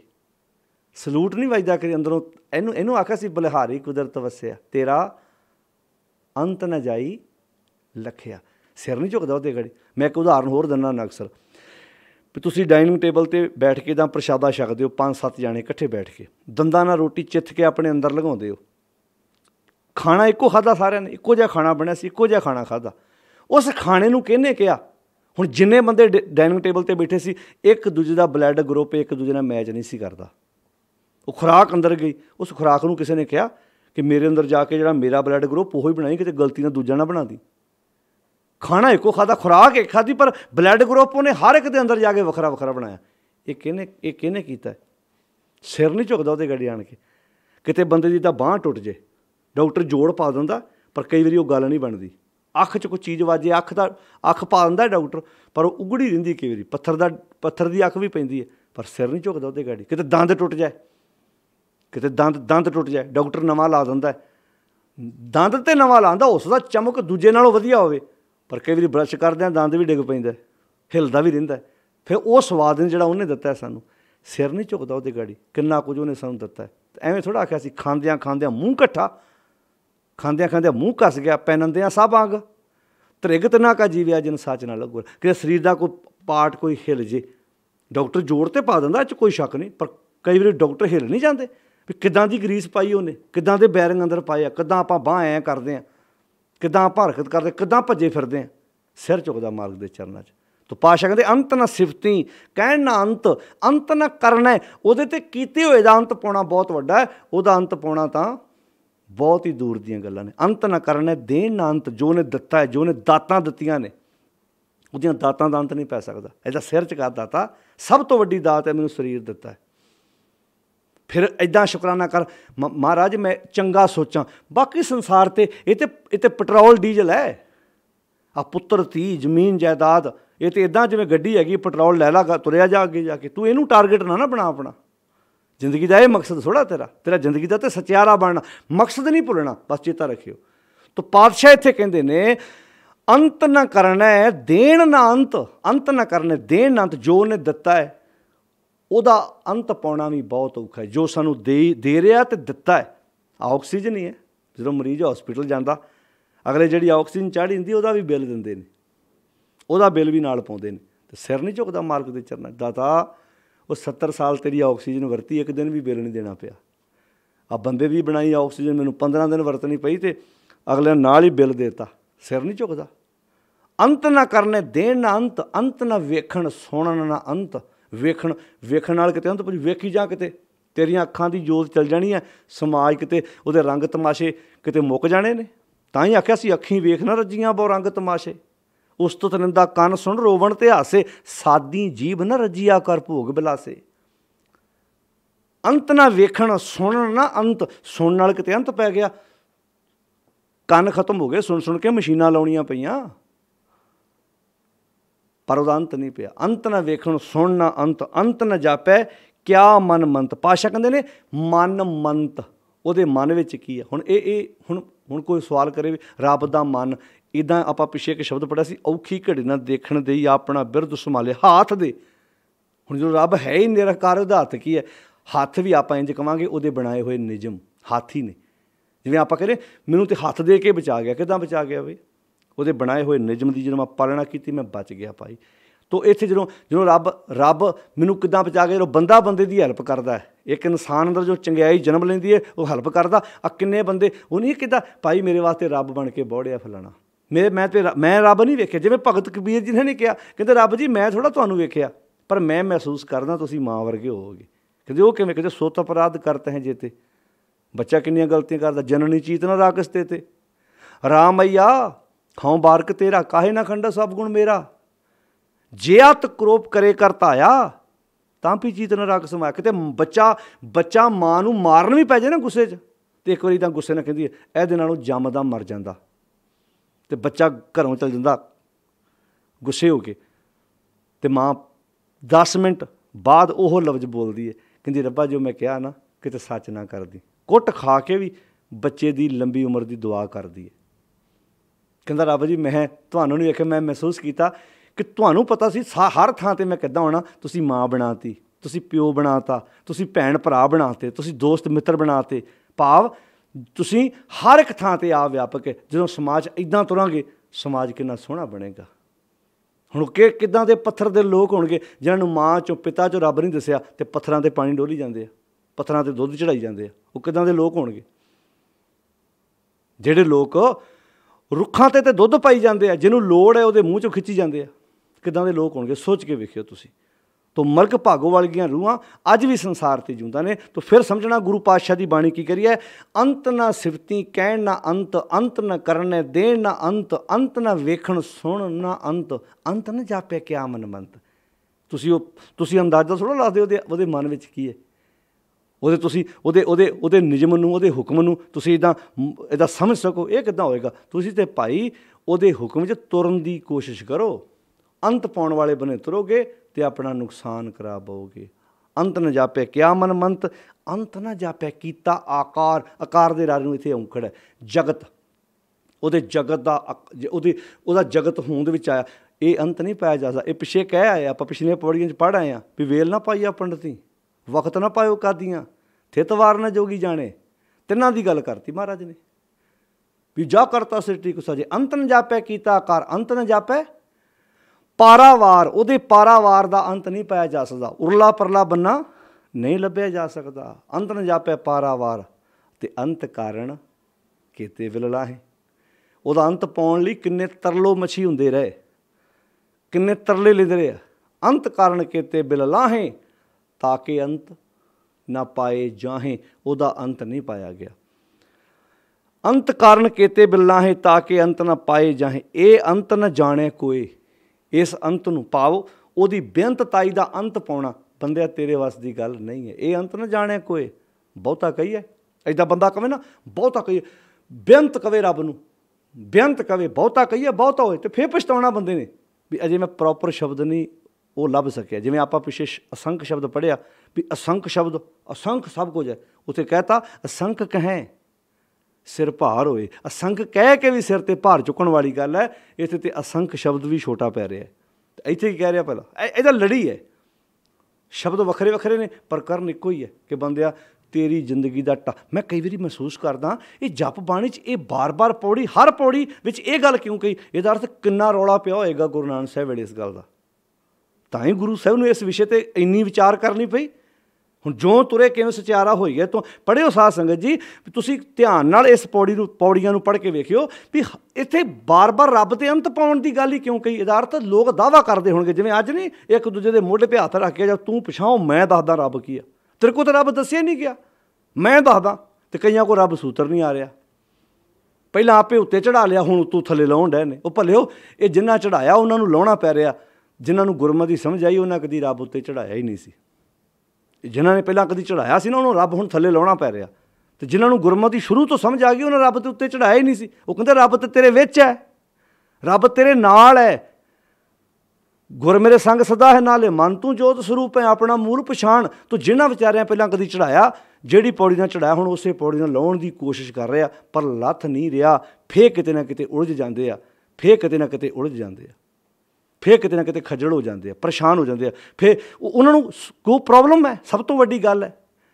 सलूट नहीं वजदा कि अंदरों इनू इनू आखिया सी बलिहारी कुदरत वसिया तेरा अंत न जाई लखिया। सिर नहीं झुकदा ਉਹਦੇ गड़ी। मैं एक उदाहरण होर दिंदा ना अक्सर भी तुसीं डाइनिंग टेबल ते बैठ के तां प्रशादा छकदे हो 5-7 जाने इकट्ठे बैठ के दंदां नाल रोटी चिथ के अपने अंदर लंघाउंदे हो। खाना इक्को खाधा सारिਆਂ ने इक्को जिहा खाना बनया सी इक्को जिहा खाना खाधा। उस खाने नूं किहने किहा हुण जिन्ने बंदे डाइनिंग टेबल ते बैठे सी एक दूजे दा ब्लड ग्रुप एक दूजे नाल मैच नहीं सी करदा। वो खुराक अंदर गई उस खुराक नूं किसी ने कहा कि मेरे अंदर जाके जिहड़ा मेरा ब्लड ग्रुप उही बनाई किते गलती नाल दूजा ना बना दी। खाना इक्को खाता खुराक एक खाधी पर ब्लड ग्रुप उन्हें हर एक दे अंदर जाके वखरा वखरा बनाया। ये किहने कीता है? सिर नहीं झुकदा ਉਹਦੇ गड़ी आण के। किते बंदे दी तां बांह टुट जे डॉक्टर जोड़ पा दिंदा पर कई वारी वो गल नहीं बनदी। अख च कोई चीज़ वाजे अख पा दिंदा डॉक्टर पर वो उगड़ी रहिंदी कई वारी पत्थर दी अख भी पैंदी है पर सिर नहीं झुकदा ਉਹਦੇ गड़ी। किते दंद टुट जाए किते दंद टुट जाए डॉक्टर नवां ला दिंदा है। दंद ते नवां लांदा उसदा चमक दूजे नालों वधिया होवे पर कई बार ब्रश करदे दंद भी डिग पैंदा हिलदा भी रहिंदा। फिर वो स्वाद नहीं जिहड़ा उन्हें दित्ता है सानूं सिर नहीं झुकदा ਉਹਦੇ गड़ी। किन्ना कुछ उन्हें सानूं दित्ता है। एवें थोड़ा आखिया सी खांदियां खांदियां मूँह कट्ठा खांदियां खांदियां मूँह कस गया पैनंदियां सब अंग त्रिग तना का जीविया जिन सच ना लगो। कि शरीर का कोई पार्ट कोई हिल जे डॉक्टर जोड़ ते पा दिंदा कोई शक नहीं पर कई बार डॉक्टर हिल नहीं जाते भी किदां दी ग्रीस पाई उन्हें किदां दे बैरिंग अंदर पाए आ किदां आपां बांह ऐ करदे आ किदां आपां हरकत करदे किदां भज्जे फिरदे आ। सिर झुकदा मालिक दे चरनां 'च। तो पातशाह कहते अंत ना सिफती कहण ना अंत ना करना है। ਉਹਦੇ ते कीते होए दा अंत पाउणा बहुत वड्डा है ਉਹਦਾ अंत पाउणा तां बहुत ही दूर दीयां गल्लां ने। अंत ना करना है देण ना अंत जो ने दित्ता है जो ने दातां दित्तियां ने ਉਹਦੀਆਂ दातां दा अंत नहीं पै सकदा। ਇਹਦਾ सिर झुका दाता सब तो वड्डी दात है मैनूं शरीर दित्ता है। फिर इदां शुकराना कर महाराज मैं चंगा सोचां बाकी संसार ते इत्ते पेट्रोल डीजल है आ पुत्तर धी जमीन जायदाद ये तो इदां जिवें गड्डी हैगी पेट्रोल लै ला तुरिया जा अगे जाके तू इनू टारगेट ना बना अपना। जिंदगी का यह मकसद थोड़ा तेरा जिंदगी का तो सचियारा बनना मकसद नहीं भुलना बस चेता रखियो। तो पातशाह इत्थे कहंदे ने अंत ना करना है देण ना अंत ना करना देण ना अंत जो ने दिता है ਉਹਦਾ अंत पाउणा भी बहुत औखा है। जो सानू दे रहा तो दिता है ऑक्सीजन ही है। जो मरीज हॉस्पिटल जाता अगले जी ऑक्सीजन चढ़ जाती वह भी बिल देंगे ने वह बिल भी नाल पाउंदे ने। तो सिर नहीं झुकदा मालिक दे चरनां दाता वो 70 साल तेरी ऑक्सीजन वरती एक दिन भी बिल नहीं देना पिया। आ बंदे भी बनाई ऑक्सीजन मैनूं 15 दिन वरतनी पई तो अगले नाल ही बिल देता। सिर नहीं झुकदा। अंत ना करने देण ना अंत ना वेखण सुणन ना अंत वेखण नाल किते अंत वेखी जा किते तेरियां अखां दी जोत चल जानी है समाज किते उहदे रंग तमाशे किते मुक जाने ने। तां ही आख्या सी अखीं वेख ना रजियां बहु रंग तमाशे उस तो निंदा कन सुन रोवण ते हासे सादी जीभ ना रजिया कर भोग बिलासे। अंत ना वेखण सुनन ना अंत सुनन नाल किते अंत पै गया कन खत्म हो गए सुन के मशीनां लाउणियां पईयां पर वह अंत नहीं पिया। अंत ना वेखण सुन ना अंत ना जापै क्या मन मंत। पातशाह कहते ने मन मंत ਉਹਦੇ मन ਵਿੱਚ ਕੀ है। हुण हुण कोई सवाल करे भी रब दा मन इदां आपां पिछे एक शब्द पढ़िया सी औखी घड़ी ना देखण देई अपना बिरद संभाले हाथ दे। हुण जो रब है ही निरकार ਉਹਦਾ हत्थ की है हत्थ भी आपां इंज कहांगे ਉਹਦੇ बनाए हुए निजम हाथी ने। जिवें आपां कह मैनूं ते हत्थ दे के बचा गया किदां बचा गया बई ਉਹਦੇ बनाए हुए निजम की जो मैं पालना की मैं बच गया भाई। तो इत्थे जो रब मैनू किदां बचा के जो बंदा बंदे की हैल्प करता है एक इंसान अंदर जो चंगियाई जन्म लेंदी है वो हैल्प करता आ किन्ने बंदे वो नहीं किदा भाई मेरे वास्ते रब बन के बौड़िया फलाना मैं रब नहीं वेख्या। जिवें भगत कबीर जी ने कहा कहते रब जी मैं थोड़ा तुहानूं वेख्या पर मैं महसूस करदा तुसीं माँ वर्गे होवोगे। कहते वो किवें कहते सोत अपराध करते हैं जेते बच्चा किन्नियां गलतियां करदा जननी चीत ना राकस ते राम मैया खाओ बारक तेरा काहे ना खंडा सब गुण मेरा जे अत क्रोप करे करता आया तां भी चीत न रख समाया। किते बच्चा मां नूं मारन भी पै जाए ना गुस्से च तो एक बारी तां गुस्से नाल कहंदी है इहदे नालों जम्मदा मर जांदा ते बच्चा घरों चल जांदा गुस्से हो के ते मां 10 मिनट बाद ओह लफ्ज बोलदी है कहंदी रब्बा जो मैं कहा ना किते सच ना करदी। कुट खा के भी बच्चे की लंबी उम्र की दुआ करदी है। कहंदा रब जी मैं तुहानूं नहीं वेख्या मैं महसूस किया कि तुहानूं पता सी हर थां ते मैं किद्दां होना तुसीं मां बनाती ਤੁਸੀਂ ਪਿਓ ਬਣਾਤਾ, ਤੁਸੀਂ ਭੈਣ ਭਰਾ ਬਣਾਤੇ, ਤੁਸੀਂ ਦੋਸਤ ਮਿੱਤਰ ਬਣਾਤੇ। ਭਾਵ ਤੁਸੀਂ ਹਰ ਇੱਕ ਥਾਂ 'ਤੇ ਆ ਵਿਆਪਕ ਹੈ। ਜਦੋਂ ਸਮਾਜ ਇੱਦਾਂ ਤੁਰਾਂਗੇ, ਸਮਾਜ ਕਿੰਨਾ ਸੋਹਣਾ ਬਣੇਗਾ। ਹੁਣ ਕਿੱਦਾਂ ਦੇ ਪੱਥਰ ਦੇ ਲੋਕ ਹੋਣਗੇ ਜਿਨ੍ਹਾਂ ਨੂੰ ਮਾਂ 'ਚੋਂ ਪਿਤਾ 'ਚੋਂ ਰੱਬ ਨਹੀਂ ਦੱਸਿਆ, ਅਤੇ ਪੱਥਰਾਂ 'ਤੇ ਪਾਣੀ ਡੋਲੀ ਜਾਂਦੇ ਆ, ਪੱਥਰਾਂ 'ਤੇ ਦੁੱਧ ਚੜਾਈ ਜਾਂਦੇ ਆ। ਉਹ ਕਿੱਦਾਂ ਦੇ ਲੋਕ ਹੋਣਗੇ? ਜਿਹੜੇ ਲੋਕ ਰੁੱਖਾਂ 'ਤੇ ਦੁੱਧ ਪਾਈ ਜਾਂਦੇ ਆ, ਜਿਹਨੂੰ ਲੋੜ ਹੈ ਉਹਦੇ ਮੂੰਹ 'ਚੋਂ ਖਿੱਚੀ ਜਾਂਦੇ ਆ, ਕਿੱਦਾਂ ਦੇ ਲੋਕ ਹੋਣਗੇ? ਸੋਚ ਕੇ ਵੇਖਿਓ ਤੁਸੀਂ। ਤੋ ਮਲਕ ਭਾਗੋ ਵਾਲੀਆਂ ਰੂਹਾਂ ਅੱਜ ਵੀ ਸੰਸਾਰ 'ਤੇ ਜਿਉਂਦਾ ਨੇ। ਤੋ ਫਿਰ ਸਮਝਣਾ ਗੁਰੂ ਪਾਤਸ਼ਾਹ ਦੀ ਬਾਣੀ ਕੀ ਕਰੀ ਹੈ? ਅੰਤ ਨਾ ਸਿਫਤੀ ਕਹਿਣ ਨਾ ਅੰਤ, ਅੰਤ ਨਾ ਕਰਨੇ ਦੇਣ ਨਾ ਅੰਤ, ਅੰਤ ਨਾ ਵੇਖਣ ਸੁਣ ਨਾ ਅੰਤ, ਅੰਤ ਨਾ ਜਾਪੇ ਕਿਆ ਮਨ ਮੰਤ। ਤੁਸੀਂ ਅੰਦਾਜ਼ਾ ਥੋੜ੍ਹਾ ਲਾਦੇ ਉਹਦੇ ਮਨ ਵਿੱਚ ਕੀ ਹੈ। ਤੁਸੀਂ ਉਹਦੇ ਨਿਯਮ ਨੂੰ, ਉਹਦੇ ਹੁਕਮ ਨੂੰ ਤੁਸੀਂ ਇੱਦਾਂ ਸਮਝ ਸਕੋ। ਇਹ ਕਿੱਦਾਂ ਹੋਏਗਾ? ਤੁਸੀਂ ਤਾਂ ਭਾਈ ਉਹਦੇ ਹੁਕਮ 'ਚ ਤੁਰਨ ਦੀ ਕੋਸ਼ਿਸ਼ ਕਰੋ। ਅੰਤ ਪਾਉਣ ਵਾਲੇ ਬਣੇ ਤੁਰੋਗੇ ਤੇ ਆਪਣਾ ਨੁਕਸਾਨ ਕਰਾ ਪਾਓਗੇ। ਅੰਤ ਨਾ ਜਾਪੇ ਕਿਆ ਮਨ ਮੰਤ, ਅੰਤ ਨਾ ਜਾਪੇ ਕੀਤਾ ਆਕਾਰ। ਆਕਾਰ ਦੇ ਰਾਜ ਨੂੰ ਇੱਥੇ ਔਂਕੜ ਹੈ। ਜਗਤ, ਉਹਦੇ ਜਗਤ ਦਾ ਉਹਦਾ ਜਗਤ ਹੋਂਦ ਵਿੱਚ ਆਇਆ। ਇਹ ਅੰਤ ਨਹੀਂ ਪਾਇਆ ਜਾ ਸਕਦਾ। ਇਹ ਪਿੱਛੇ ਕਹਿ ਆਏ, ਆਪਾਂ ਪਿਛਲੀਆਂ ਪੌੜੀਆਂ 'ਚ ਪੜ੍ਹ ਆਏ ਹਾਂ ਵੀ ਵੇਲ ਨਾ ਪਾਈਆ ਪੰਡਤੀ, ਵਕਤ ਨਾ ਪਾਇਓ ਕਾਦੀਆਂ, ਥਿਤ ਵਾਰ ਨਾ ਜੋਗੀ ਜਾਣੇ। ਤਿੰਨਾਂ ਦੀ ਗੱਲ ਕਰਤੀ ਮਹਾਰਾਜ ਨੇ ਵੀ ਜਾ ਕਰਤਾ ਸ੍ਰਿਸ਼ਟੀ ਕੋ ਸਾਜੇ। ਅੰਤ ਨਾ ਜਾਪੇ ਕੀਤਾ ਆਕਾਰ, ਅੰਤ ਨਾ ਜਾਪੇ ਪਾਰਾਵਾਰ। ਉਹਦੇ ਪਾਰਾਵਾਰ ਦਾ ਅੰਤ ਨਹੀਂ ਪਾਇਆ ਜਾ ਸਕਦਾ। ਉਰਲਾ ਪਰਲਾ ਬੰਨਾ ਨਹੀਂ ਲੱਭਿਆ ਜਾ ਸਕਦਾ। ਅੰਤ ਨਾ ਜਾਪੇ ਪਾਰਾਵਾਰ, ਅਤੇ ਅੰਤ ਕਾਰਨ ਕੀਤੇ ਵਿਲਲਾਹੇ। ਉਹਦਾ ਅੰਤ ਪਾਉਣ ਲਈ ਕਿੰਨੇ ਤਰਲੋ ਮੱਛੀ ਹੁੰਦੇ ਰਹੇ, ਕਿੰਨੇ ਤਰਲੇ ਲੈਂਦੇ ਰਹੇ। ਅੰਤ ਕਾਰਨ ਕੀਤੇ ਬਿਲਲਾਹੇ, ਤਾਂ ਕਿ ਅੰਤ ਨਾ ਪਾਏ ਜਾਹੇ। ਉਹਦਾ ਅੰਤ ਨਹੀਂ ਪਾਇਆ ਗਿਆ। ਅੰਤ ਕਾਰਨ ਕੀਤੇ ਬਿਲਲਾਹੇ, ਤਾਂ ਕਿ ਅੰਤ ਨਾ ਪਾਏ ਜਾਹੇ। ਇਹ ਅੰਤ ਨਾ ਜਾਣੇ ਕੋਏ। ਇਸ ਅੰਤ ਨੂੰ ਪਾਓ, ਉਹਦੀ ਬੇਅੰਤਤਾਈ ਦਾ ਅੰਤ ਪਾਉਣਾ ਬੰਦਿਆ ਤੇਰੇ ਵੱਸ ਦੀ ਗੱਲ ਨਹੀਂ ਹੈ। ਇਹ ਅੰਤ ਨਾ ਜਾਣੇ ਕੋਏ। ਬਹੁਤਾ ਕਹੀਏ ਇੱਦਾਂ ਬੰਦਾ ਕਵੇ ਨਾ, ਬਹੁਤਾ ਕਹੀਏ, ਬੇਅੰਤ ਕਵੇ ਰੱਬ ਨੂੰ, ਬੇਅੰਤ ਕਵੇ, ਬਹੁਤਾ ਕਹੀਏ, ਬਹੁਤਾ ਹੋਏ, ਅਤੇ ਫਿਰ ਪਛਤਾਉਣਾ ਬੰਦੇ ਨੇ ਵੀ ਅਜੇ ਮੈਂ ਪ੍ਰੋਪਰ ਸ਼ਬਦ ਨਹੀਂ ਉਹ ਲੱਭ ਸਕਿਆ। ਜਿਵੇਂ ਆਪਾਂ ਪਿੱਛੇ ਅਸੰਖ ਸ਼ਬਦ ਪੜ੍ਹਿਆ ਵੀ ਅਸੰਖ ਸ਼ਬਦ, ਅਸੰਖ ਸਭ ਕੁਝ ਹੈ। ਉੱਥੇ ਕਹਿਤਾ ਅਸੰਖ ਕਹੈ ਸਿਰ ਭਾਰ ਹੋਏ। ਅਸੰਖ ਕਹਿ ਕੇ ਵੀ ਸਿਰ 'ਤੇ ਭਾਰ ਚੁੱਕਣ ਵਾਲੀ ਗੱਲ ਹੈ। ਇੱਥੇ ਤਾਂ ਅਸੰਖ ਸ਼ਬਦ ਵੀ ਛੋਟਾ ਪੈ ਰਿਹਾ। ਇੱਥੇ ਕੀ ਕਹਿ ਰਿਹਾ ਪਹਿਲਾਂ? ਇਹਦਾ ਲੜੀ ਹੈ। ਸ਼ਬਦ ਵੱਖਰੇ ਵੱਖਰੇ ਨੇ ਪਰ ਕਰਨ ਇੱਕੋ ਹੀ ਹੈ ਕਿ ਬੰਦਿਆ ਤੇਰੀ ਜ਼ਿੰਦਗੀ ਦਾ ਮੈਂ ਕਈ ਵਾਰੀ ਮਹਿਸੂਸ ਕਰਦਾ ਇਹ ਜਪ ਬਾਣੀ 'ਚ ਇਹ ਬਾਰ-ਬਾਰ ਪੌੜੀ, ਹਰ ਪੌੜੀ ਵਿੱਚ ਇਹ ਗੱਲ ਕਿਉਂ ਕਹੀ? ਇਹਦਾ ਅਰਥ ਕਿੰਨਾ ਰੌਲਾ ਪਿਆ ਹੋਏਗਾ ਗੁਰੂ ਨਾਨਕ ਸਾਹਿਬ ਵੇਲੇ ਇਸ ਗੱਲ ਦਾ। ਤਾਂ ਹੀ ਗੁਰੂ ਸਾਹਿਬ ਨੂੰ ਇਸ ਵਿਸ਼ੇ 'ਤੇ ਇੰਨੀ ਵਿਚਾਰ ਕਰਨੀ ਪਈ। ਹੁਣ ਜੋ ਤੁਰੇ ਕਿਵੇਂ ਸਚਿਆਰਾ ਹੋਈ ਹੈ। ਤੋਂ ਪੜ੍ਹਿਓ ਸਾਧ ਸੰਗਤ ਜੀ, ਤੁਸੀਂ ਧਿਆਨ ਨਾਲ ਇਸ ਪੌੜੀਆਂ ਨੂੰ ਪੜ੍ਹ ਕੇ ਵੇਖਿਓ ਵੀ ਇੱਥੇ ਬਾਰ-ਬਾਰ ਰੱਬ 'ਤੇ ਅੰਤ ਪਾਉਣ ਦੀ ਗੱਲ ਹੀ ਕਿਉਂ ਕਹੀ। ਇਹਦਾ ਅਰਥ ਲੋਕ ਦਾਅਵਾ ਕਰਦੇ ਹੋਣਗੇ ਜਿਵੇਂ ਅੱਜ ਨਹੀਂ ਇੱਕ ਦੂਜੇ ਦੇ ਮੋਢੇ 'ਤੇ ਹੱਥ ਰੱਖ ਕੇ ਜਦ ਤੂੰ ਪਛਾਓ ਮੈਂ ਦੱਸਦਾ ਰੱਬ ਕੀ ਆ। ਤੇਰੇ ਕੋਲ ਤਾਂ ਰੱਬ ਦੱਸਿਆ ਨਹੀਂ ਗਿਆ, ਮੈਂ ਦੱਸਦਾ। ਅਤੇ ਕਈਆਂ ਕੋਲ ਰੱਬ ਸੂਤਰ ਨਹੀਂ ਆ ਰਿਹਾ। ਪਹਿਲਾਂ ਆਪੇ ਉੱਤੇ ਚੜ੍ਹਾ ਲਿਆ, ਹੁਣ ਉੱਤੋਂ ਥੱਲੇ ਲਾਉਣ ਡਏ ਨੇ। ਉਹ ਭਲਿਓ ਇਹ ਜਿੰਨਾ ਚੜ੍ਹਾਇਆ ਉਹਨਾਂ ਨੂੰ ਲਾਉਣਾ ਪੈ ਰਿਹਾ। ਜਿਨ੍ਹਾਂ ਨੂੰ ਗੁਰਮਤਿ ਸਮਝ ਆਈ ਉਹਨਾਂ ਕਦੀ ਰੱਬ ਉੱਤੇ ਚੜ੍ਹਾਇਆ ਹੀ ਨਹੀਂ ਸੀ। ਜਿਨ੍ਹਾਂ ਨੇ ਪਹਿਲਾਂ ਕਦੀ ਚੜ੍ਹਾਇਆ ਸੀ ਨਾ ਉਹਨੂੰ ਰੱਬ ਹੁਣ ਥੱਲੇ ਲਾਉਣਾ ਪੈ ਰਿਹਾ। ਅਤੇ ਜਿਨ੍ਹਾਂ ਨੂੰ ਗੁਰਮਤਿ ਸ਼ੁਰੂ ਤੋਂ ਸਮਝ ਆ ਗਈ ਉਹਨਾਂ ਰੱਬ ਦੇ ਉੱਤੇ ਚੜ੍ਹਾਇਆ ਹੀ ਨਹੀਂ ਸੀ। ਉਹ ਕਹਿੰਦੇ ਰੱਬ ਤਾਂ ਤੇਰੇ ਵਿੱਚ ਹੈ, ਰੱਬ ਤੇਰੇ ਨਾਲ ਹੈ। ਗੁਰ ਮੇਰੇ ਸੰਗ ਸਦਾ ਹੈ ਨਾਲੇ, ਮਨ ਤੂੰ ਜੋਤ ਸਰੂਪ ਹੈ, ਆਪਣਾ ਮੂਲ ਪਛਾਣ। ਤੂੰ ਜਿਨ੍ਹਾਂ ਵਿਚਾਰਿਆਂ ਪਹਿਲਾਂ ਕਦੀ ਚੜ੍ਹਾਇਆ, ਜਿਹੜੀ ਪੌੜੀ ਨਾਲ ਚੜ੍ਹਾਇਆ ਹੁਣ ਉਸੇ ਪੌੜੀ ਨਾਲ ਲਾਉਣ ਦੀ ਕੋਸ਼ਿਸ਼ ਕਰ ਰਿਹਾ ਪਰ ਲੱਥ ਨਹੀਂ ਰਿਹਾ। ਫੇਰ ਕਿਤੇ ਨਾ ਕਿਤੇ ਉਲਝ ਜਾਂਦੇ ਆ, ਫੇਰ ਕਿਤੇ ਨਾ ਕਿਤੇ ਉਲਝ ਜਾਂਦੇ ਆ, ਫੇਰ ਕਿਤੇ ਨਾ ਕਿਤੇ ਖੱਜਲ ਹੋ ਜਾਂਦੇ ਆ, ਪਰੇਸ਼ਾਨ ਹੋ ਜਾਂਦੇ ਆ। ਫਿਰ ਉਹਨਾਂ ਨੂੰ ਕੋਈ ਪ੍ਰੋਬਲਮ ਹੈ। ਸਭ ਤੋਂ ਵੱਡੀ ਗੱਲ ਹੈ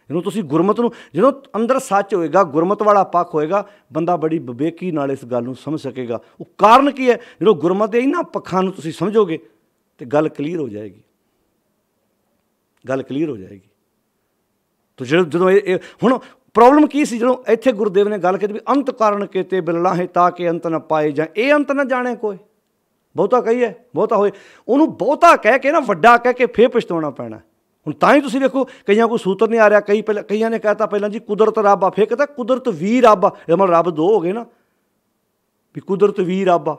ਜਦੋਂ ਤੁਸੀਂ ਗੁਰਮਤ ਨੂੰ, ਜਦੋਂ ਅੰਦਰ ਸੱਚ ਹੋਏਗਾ, ਗੁਰਮਤ ਵਾਲਾ ਪੱਖ ਹੋਏਗਾ, ਬੰਦਾ ਬੜੀ ਵਿਵੇਕੀ ਨਾਲ ਇਸ ਗੱਲ ਨੂੰ ਸਮਝ ਸਕੇਗਾ। ਉਹ ਕਾਰਨ ਕੀ ਹੈ? ਜਦੋਂ ਗੁਰਮਤ ਦੇ ਇਹਨਾਂ ਪੱਖਾਂ ਨੂੰ ਤੁਸੀਂ ਸਮਝੋਗੇ ਤੇ ਗੱਲ ਕਲੀਅਰ ਹੋ ਜਾਏਗੀ, ਗੱਲ ਕਲੀਅਰ ਹੋ ਜਾਏਗੀ। ਤੋ ਜਦੋਂ ਇਹ ਹੁਣ ਪ੍ਰੋਬਲਮ ਕੀ ਸੀ? ਜਦੋਂ ਇੱਥੇ ਗੁਰਦੇਵ ਨੇ ਗੱਲ ਕੀਤੀ ਵੀ ਅੰਤ ਕਾਰਨ ਕੀਤੇ ਬਿਲਲਾਹੇ, ਤਾਂ ਕਿ ਅੰਤ ਨਾ ਪਾਏ ਜਾਂ ਇਹ ਅੰਤ ਨਾ ਜਾਣੇ ਕੋਈ। ਬਹੁਤਾ ਕਹੀਏ, ਬਹੁਤਾ ਹੋਏ, ਉਹਨੂੰ ਬਹੁਤਾ ਕਹਿ ਕੇ ਨਾ ਵੱਡਾ ਕਹਿ ਕੇ ਫੇਰ ਪਛਤਾਉਣਾ ਪੈਣਾ। ਹੁਣ ਤਾਂ ਹੀ ਤੁਸੀਂ ਵੇਖੋ ਕਈਆਂ ਕੋਈ ਸੂਤਰ ਨਹੀਂ ਆ ਰਿਹਾ। ਕਈਆਂ ਨੇ ਕਹਿਤਾ ਪਹਿਲਾਂ ਜੀ ਕੁਦਰਤ ਰੱਬ ਆ, ਫੇਰ ਕਹਿੰਦਾ ਕੁਦਰਤ ਵੀ ਰੱਬ ਆ। ਇਹ ਮਤਲਬ ਰੱਬ ਦੋ ਹੋ ਗਏ ਨਾ ਵੀ ਕੁਦਰਤ ਵੀ ਰੱਬ ਆ।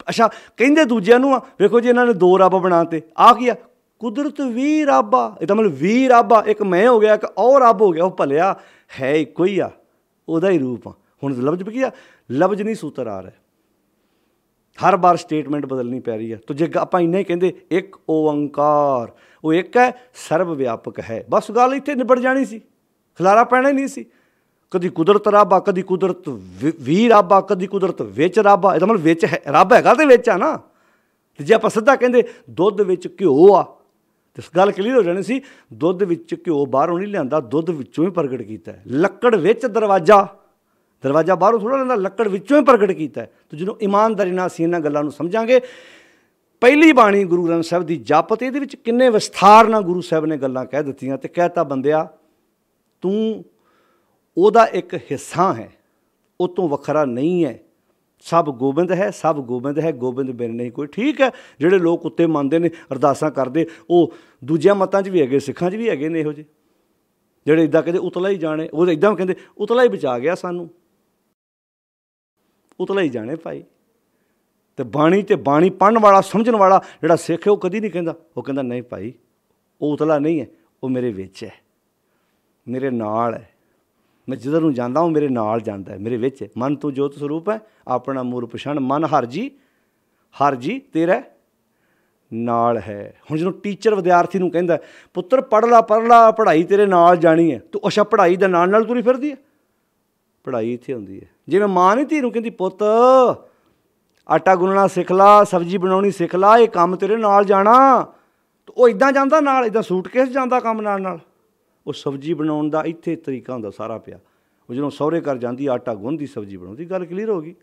ਅੱਛਾ ਕਹਿੰਦੇ ਦੂਜਿਆਂ ਨੂੰ ਆ, ਵੇਖੋ ਜੀ ਇਹਨਾਂ ਨੇ ਦੋ ਰੱਬ ਬਣਾ ਤੇ ਆ ਕੀ ਆ? ਕੁਦਰਤ ਵੀ ਰੱਬ ਆ। ਇਹ ਤਾਂ ਮਤਲਬ ਵੀ ਰੱਬ ਆ। ਇੱਕ ਮੈਂ ਹੋ ਗਿਆ, ਇੱਕ ਉਹ ਰੱਬ ਹੋ ਗਿਆ। ਉਹ ਭਲਿਆ ਹੈ ਇੱਕੋ ਹੀ ਆ, ਉਹਦਾ ਹੀ ਰੂਪ ਆ। ਹੁਣ ਲਫ਼ਜ਼ ਕੀ ਆ? ਲਫ਼ਜ਼ ਨਹੀਂ ਸੂਤਰ ਆ ਰਿਹਾ। ਹਰ ਵਾਰ ਸਟੇਟਮੈਂਟ ਬਦਲਣੀ ਪੈ ਰਹੀ ਹੈ। ਤਾਂ ਜੇ ਆਪਾਂ ਇੰਨਾ ਹੀ ਕਹਿੰਦੇ ਇੱਕ ਓਅੰਕਾਰ, ਉਹ ਇੱਕ ਹੈ, ਸਰਬ ਵਿਆਪਕ ਹੈ, ਬਸ ਗੱਲ ਇੱਥੇ ਨਿਬੜ ਜਾਣੀ ਸੀ, ਖਿਲਾਰਾ ਪੈਣਾ ਹੀ ਨਹੀਂ ਸੀ। ਕਦੀ ਕੁਦਰਤ ਰੱਬ ਆ, ਕਦੀ ਕੁਦਰਤ ਵੀ ਰੱਬ ਆ, ਕਦੀ ਕੁਦਰਤ ਵਿੱਚ ਰੱਬ ਆ। ਇਹਦਾ ਮਤਲਬ ਵਿੱਚ ਹੈ, ਰੱਬ ਹੈਗਾ ਤੇ ਵਿੱਚ ਆ ਨਾ। ਅਤੇ ਜੇ ਆਪਾਂ ਸਿੱਧਾ ਕਹਿੰਦੇ ਦੁੱਧ ਵਿੱਚ ਘਿਓ ਆ, ਤੇ ਗੱਲ ਕਲੀਅਰ ਹੋ ਜਾਣੀ ਸੀ। ਦੁੱਧ ਵਿੱਚ ਘਿਓ ਬਾਹਰੋਂ ਨਹੀਂ ਲਿਆਂਦਾ, ਦੁੱਧ ਵਿੱਚੋਂ ਹੀ ਪ੍ਰਗਟ ਕੀਤਾ। ਲੱਕੜ ਵਿੱਚ ਦਰਵਾਜ਼ਾ ਬਾਹਰੋਂ ਥੋੜ੍ਹਾ ਲੈਂਦਾ, ਲੱਕੜ ਵਿੱਚੋਂ ਹੀ ਪ੍ਰਗਟ ਕੀਤਾ। ਤੇ ਜਦੋਂ ਇਮਾਨਦਾਰੀ ਨਾਲ ਅਸੀਂ ਇਹਨਾਂ ਗੱਲਾਂ ਨੂੰ ਸਮਝਾਂਗੇ, ਪਹਿਲੀ ਬਾਣੀ ਗੁਰੂ ਗ੍ਰੰਥ ਸਾਹਿਬ ਦੀ ਜਪ, ਤੇ ਇਹਦੇ ਵਿੱਚ ਕਿੰਨੇ ਵਿਸਥਾਰ ਨਾਲ ਗੁਰੂ ਸਾਹਿਬ ਨੇ ਗੱਲਾਂ ਕਹਿ ਦਿੱਤੀਆਂ ਤੇ ਕਹਿਤਾ ਬੰਦਿਆ ਤੂੰ ਉਹਦਾ ਇੱਕ ਹਿੱਸਾ ਹੈ, ਉਹ ਤੋਂ ਵੱਖਰਾ ਨਹੀਂ ਹੈ। ਸਭ ਗੋਬਿੰਦ ਹੈ, ਸਭ ਗੋਬਿੰਦ ਹੈ, ਗੋਬਿੰਦ ਬਿਨ ਨਹੀਂ ਕੋਈ। ਠੀਕ ਹੈ, ਜਿਹੜੇ ਲੋਕ ਉੱਤੇ ਮੰਨਦੇ ਨੇ, ਅਰਦਾਸਾਂ ਕਰਦੇ, ਉਹ ਦੂਜਿਆਂ ਮਤਾਂ 'ਚ ਵੀ ਹੈਗੇ, ਸਿੱਖਾਂ 'ਚ ਵੀ ਹੈਗੇ ਨੇ ਇਹੋ ਜਿਹੇ ਜਿਹੜੇ ਇੱਦਾਂ ਕਹਿੰਦੇ ਉਤਲਾ ਹੀ ਜਾਣੇ। ਉਹ ਇੱਦਾਂ ਕਹਿੰਦੇ ਉਤਲਾ ਹੀ ਬਚਾ ਗਿਆ ਸਾਨੂੰ, ਉਤਲਾ ਹੀ ਜਾਣੇ ਭਾਈ। ਤੇ ਬਾਣੀ ਪੜ੍ਹਨ ਵਾਲਾ, ਸਮਝਣ ਵਾਲਾ ਜਿਹੜਾ ਸਿੱਖ ਹੈ, ਉਹ ਕਦੀ ਨਹੀਂ ਕਹਿੰਦਾ, ਉਹ ਕਹਿੰਦਾ ਨਹੀਂ ਭਾਈ ਉਹ ਉਤਲਾ ਨਹੀਂ ਹੈ, ਉਹ ਮੇਰੇ ਵਿੱਚ ਹੈ, ਮੇਰੇ ਨਾਲ ਹੈ। ਮੈਂ ਜਿੱਧਰ ਨੂੰ ਜਾਂਦਾ ਉਹ ਮੇਰੇ ਨਾਲ ਜਾਂਦਾ, ਮੇਰੇ ਵਿੱਚ। ਮਨ ਤੂੰ ਜੋਤ ਸਰੂਪ ਹੈ, ਆਪਣਾ ਮੂਲ ਪਛਾਣ, ਮਨ ਹਰ ਜੀ ਤੇਰਾ ਨਾਲ ਹੈ। ਹੁਣ ਜਦੋਂ ਟੀਚਰ ਵਿਦਿਆਰਥੀ ਨੂੰ ਕਹਿੰਦਾ ਪੁੱਤਰ ਪੜ੍ਹ ਲਾ ਪੜ੍ਹਾਈ ਤੇਰੇ ਨਾਲ ਜਾਣੀ ਹੈ, ਤੂੰ ਅੱਛਾ ਪੜ੍ਹਾਈ ਦੇ ਨਾਲ ਤੁਰੀ ਫਿਰਦੀ ਹੈ। ਪੜ੍ਹਾਈ ਇੱਥੇ ਹੁੰਦੀ ਹੈ। ਜਿਵੇਂ ਮਾਂ ਨਹੀਂ ਧੀ ਨੂੰ ਕਹਿੰਦੀ ਪੁੱਤ ਆਟਾ ਗੁੰਨਣਾ ਸਿੱਖ ਲਾ, ਸਬਜ਼ੀ ਬਣਾਉਣੀ ਸਿੱਖ ਲਾ, ਇਹ ਕੰਮ ਤੇਰੇ ਨਾਲ ਜਾਣਾ। ਉਹ ਇੱਦਾਂ ਜਾਂਦਾ ਨਾਲ, ਇੱਦਾਂ ਸੂਟਕੇਸ ਜਾਂਦਾ ਕੰਮ ਨਾਲ। ਉਹ ਸਬਜ਼ੀ ਬਣਾਉਣ ਦਾ ਇੱਥੇ ਤਰੀਕਾ ਹੁੰਦਾ ਸਾਰਾ ਪਿਆ। ਉਹ ਜਦੋਂ ਸਹੁਰੇ ਘਰ ਜਾਂਦੀ ਆਟਾ ਗੁੰਨਦੀ, ਸਬਜ਼ੀ ਬਣਾਉਂਦੀ, ਗੱਲ ਕਲੀਅਰ ਹੋ ਗਈ।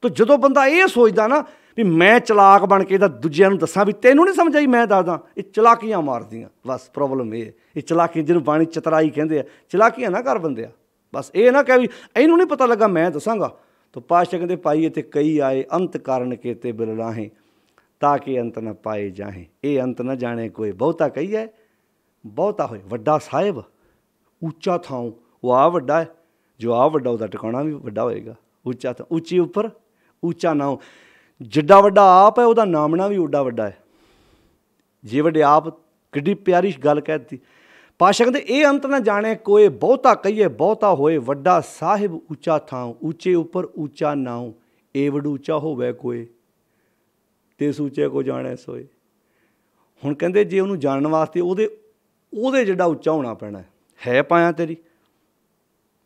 ਤਾਂ ਜਦੋਂ ਬੰਦਾ ਇਹ ਸੋਚਦਾ ਨਾ ਵੀ ਮੈਂ ਚਲਾਕ ਬਣ ਕੇ ਤਾਂ ਦੂਜਿਆਂ ਨੂੰ ਦੱਸਾਂ ਵੀ ਤੈਨੂੰ ਨਹੀਂ ਸਮਝ ਆਈ ਮੈਂ ਦੱਸਦਾ, ਇਹ ਚਲਾਕੀਆਂ ਮਾਰਦੀਆਂ। ਬਸ ਪ੍ਰੋਬਲਮ ਇਹ ਚਲਾਕੀ, ਜਿਹਨੂੰ ਬਾਣੀ ਚਤਰਾਈ ਕਹਿੰਦੇ ਆ, ਚਲਾਕੀਆਂ ਨਾ ਕਰ ਬੰਦਿਆ। ਬਸ ਇਹ ਨਾ ਕਹਿ ਵੀ ਇਹਨੂੰ ਨਹੀਂ ਪਤਾ ਲੱਗਾ ਮੈਂ ਦੱਸਾਂਗਾ। ਤਾਂ ਪਾਤਸ਼ਾਹ ਕਹਿੰਦੇ ਭਾਈ ਇੱਥੇ ਕਈ ਆਏ ਅੰਤ ਕਾਰਨ ਕੇਤੇ ਬਿਲ ਰਾਹੇ, ਤਾਂ ਕਿ ਅੰਤ ਨਾ ਪਾਏ ਜਾਹੇ। ਇਹ ਅੰਤ ਨਾ ਜਾਣੇ ਕੋਈ, ਬਹੁਤਾ ਕਹੀਏ ਬਹੁਤਾ ਹੋਏ। ਵੱਡਾ ਸਾਹਿਬ, ਉੱਚਾ ਥਾਂ, ਉਹ ਆ ਵੱਡਾ ਹੈ, ਜੋ ਆ ਵੱਡਾ ਉਹਦਾ ਟਿਕਾਣਾ ਵੀ ਵੱਡਾ ਹੋਏਗਾ। ਉੱਚਾ ਥਾਂ, ਉੱਚੀ ਉੱਪਰ ਉੱਚਾ ਨਾਮ। ਜਿੱਡਾ ਵੱਡਾ ਆਪ ਹੈ ਉਹਦਾ ਨਾਮਣਾ ਵੀ ਉੱਡਾ ਵੱਡਾ ਹੈ। ਜੇ ਵੱਡੇ ਆਪ, ਕਿੱਡੀ ਪਿਆਰੀ ਗੱਲ ਕਹਿ ਦਿੱਤੀ ਪਾਤਸ਼ਾਹ ਕਹਿੰਦੇ ਇਹ ਅੰਤ ਨਾ ਜਾਣੇ ਕੋਏ, ਬਹੁਤਾ ਕਹੀਏ ਬਹੁਤਾ ਹੋਏ। ਵੱਡਾ ਸਾਹਿਬ ਉੱਚਾ ਥਾਂ, ਉੱਚੇ ਉੱਪਰ ਉੱਚਾ ਨਾਉ। ਏਵਡ ਉੱਚਾ ਹੋਵੇ ਕੋਏ, ਤਿਸ ਉੱਚੇ ਕੋ ਜਾਣੇ ਸੋਏ। ਹੁਣ ਕਹਿੰਦੇ ਜੇ ਉਹਨੂੰ ਜਾਣਨ ਵਾਸਤੇ ਉਹਦੇ ਜਿੱਡਾ ਉੱਚਾ ਹੋਣਾ ਪੈਣਾ ਹੈ ਪਾਇਆ ਤੇਰੀ,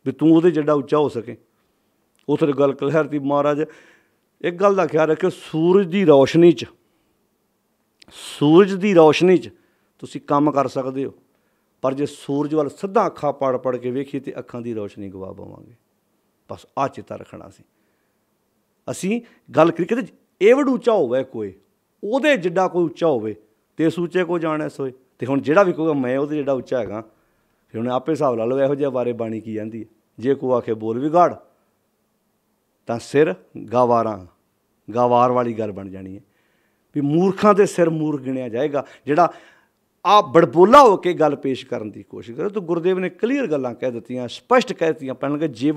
ਵੀ ਤੂੰ ਉਹਦੇ ਜਿੱਡਾ ਉੱਚਾ ਹੋ ਸਕੇ। ਉੱਥੇ ਗੱਲ ਕਲੀਅਰ ਸੀ। ਮਹਾਰਾਜ ਇੱਕ ਗੱਲ ਦਾ ਖਿਆਲ ਰੱਖਿਓ, ਸੂਰਜ ਦੀ ਰੌਸ਼ਨੀ 'ਚ ਤੁਸੀਂ ਕੰਮ ਕਰ ਸਕਦੇ ਹੋ, ਪਰ ਜੇ ਸੂਰਜ ਵੱਲ ਸਿੱਧਾ ਅੱਖਾਂ ਪੜ ਕੇ ਵੇਖੀਏ ਤਾਂ ਅੱਖਾਂ ਦੀ ਰੌਸ਼ਨੀ ਗਵਾ ਪਾਵਾਂਗੇ। ਬਸ ਆਹ ਚੇਤਾ ਰੱਖਣਾ ਸੀ। ਅਸੀਂ ਗੱਲ ਕਰੀ ਕਹਿੰਦੇ ਏਵਡ ਉੱਚਾ ਹੋਵੇ ਕੋਈ, ਉਹਦੇ ਜਿੱਡਾ ਕੋਈ ਉੱਚਾ ਹੋਵੇ ਤੇ ਸੂਚੇ ਕੋ ਜਾਣੇ ਸੋਏ। ਅਤੇ ਹੁਣ ਜਿਹੜਾ ਵੀ ਕਹੂਗਾ ਮੈਂ ਉਹਦੇ ਜਿਹੜਾ ਉੱਚਾ ਹੈਗਾ, ਫਿਰ ਉਹਨੇ ਆਪੇ ਹਿਸਾਬ ਲਾ ਲਓ ਇਹੋ ਜਿਹੇ ਬਾਰੇ ਬਾਣੀ ਕੀ ਕਹਿੰਦੀ ਹੈ। ਜੇ ਕੋ ਆਖੇ ਬੋਲ ਵਿਗਾੜ ਤਾਂ ਸਿਰ ਗਾਵਾਰ ਵਾਲੀ ਗੱਲ ਬਣ ਜਾਣੀ ਹੈ ਵੀ ਮੂਰਖਾਂ ਦੇ ਸਿਰ ਮੂਰਖ ਗਿਣਿਆ ਜਾਏਗਾ ਜਿਹੜਾ ਆ ਬੜਬੋਲਾ ਹੋ ਕੇ ਗੱਲ ਪੇਸ਼ ਕਰਨ ਦੀ ਕੋਸ਼ਿਸ਼ ਕਰੇ। ਤਾਂ ਗੁਰਦੇਵ ਨੇ ਕਲੀਅਰ ਗੱਲਾਂ ਕਹਿ ਦਿੱਤੀਆਂ, ਸਪਸ਼ਟ ਕਹਿ ਦਿੱਤੀਆਂ। ਪਹਿਲਾਂ ਕਿ